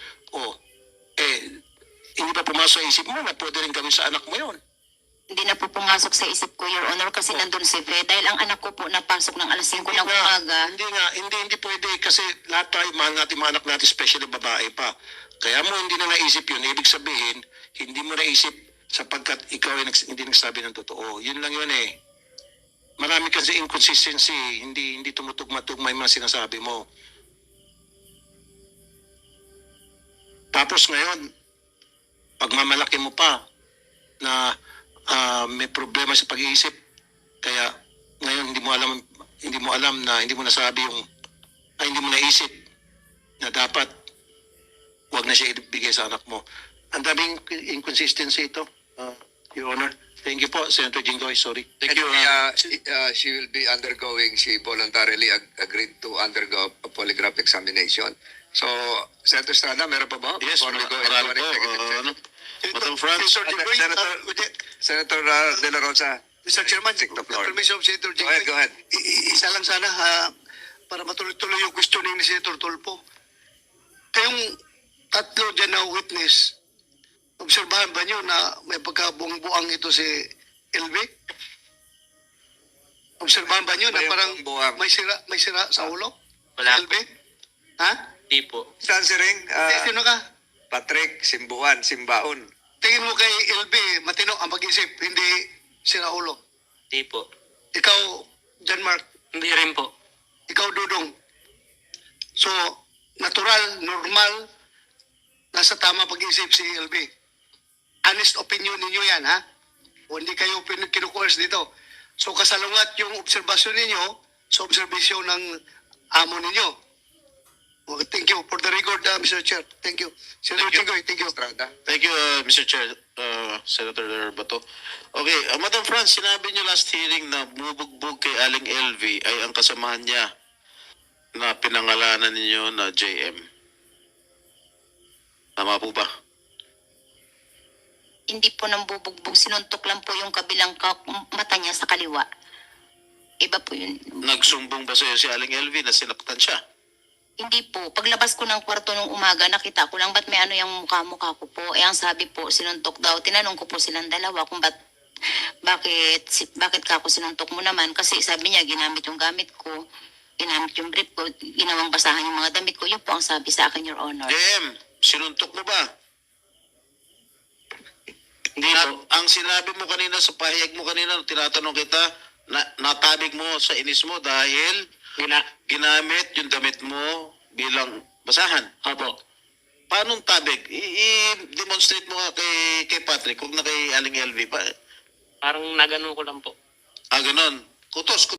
Hindi ba pumasok sa isip mo na pwede rin gawin sa anak mo yun? Hindi na po pumasok sa isip ko, Your Honor, kasi nandun si Fe. Dahil ang anak ko po napasok ng alas 5 ng umaga. Hindi pwede kasi lahat tayo, mahal natin mga anak natin, especially babae pa. Kaya mo hindi na naisip yun. Ibig sabihin, hindi mo naisip sapagkat ikaw ay hindi nagsabi ng totoo. Yun lang yun eh. Marami kasi inconsistency, hindi tumutugma-tugma yung mga sinasabi mo. Tapos ngayon, pagmamalaki mo pa na may problema sa pag-iisip, kaya ngayon hindi mo alam na hindi mo nasabi hindi mo naisip na dapat wag na siya ibigay sa anak mo. Ang daming inconsistency ito, Your Honor. Thank you po, Senator Jinggoy. Sorry. Thank you. She will be undergoing, she voluntarily agreed to undergo a polygraph examination. So, Senator Estrada, meron pa ba? Yes, Before we go into marami an po. executive session? Madam Franz, Senator De La Rosa. Mr. Chairman, Take the floor. permission of Senator Go ahead, go ahead. Isa lang sana para matuloy-tuloy yung questioning ni Senator Tulfo. Kayong tatlo dyan na witness, obserbahan ba nyo na may pagkabuang-buang ito si LV? Obserbahan ba nyo na May parang buang-buang. may sira sa ulo? Wala LV? Ha? Di po. Saan si Ring? Sino ka? Patrick, Simbuan, Simbaon. Tingin mo kay LV, matino ang pag-isip, hindi sira ulo. Di po. Ikaw, John Mark, Hindi rin po. ikaw, Dudong. So, natural, normal, nasa tama pag-isip si LV. Honest opinion ninyo yan, ha? O hindi kayo kinukuwers dito. So, kasalungat yung obserbasyon ninyo sa obserbasyon ng amo ninyo. Okay, thank you. For the record, Mr. Chair. Thank you. Senator Jinggoy, thank you. Estrada. thank you, Mr. Chair, Senator Bato. Okay, Madam Franz, sinabi niyo last hearing na bumubugbog kay Aling LV ay ang kasamahan niya na pinangalanan ninyo na JM. Tama po ba? Hindi po nang bubugbog, sinuntok lang po yung kabilang mata niya sa kaliwa. Iba po yun. Nagsumbong ba sa'yo si Aling LV na sinaktan siya? Hindi po. Paglabas ko ng kwarto nung umaga, nakita ko lang ba't may ano yung mukha ko po. Ang sabi po, sinuntok daw. Tinanong ko po silang dalawa kung bakit ka ako sinuntok mo naman. Kasi sabi niya, ginamit yung gamit ko, ginamit yung brief ko, ginawang basahan yung mga damit ko. Yun po ang sabi sa akin, Your Honor. JM, sinuntok mo ba? Hindi po. Ang sinabi mo kanina sa pahayag mo kanina, tinatanong kita, natabig mo sa inis mo dahil ginamit yung damit mo bilang basahan. Opo. Paano tabig? I-demonstrate mo nga kay Patrick, huwag na kay Aling LV pa. Parang nagano ko lang po. Ganon. Kutos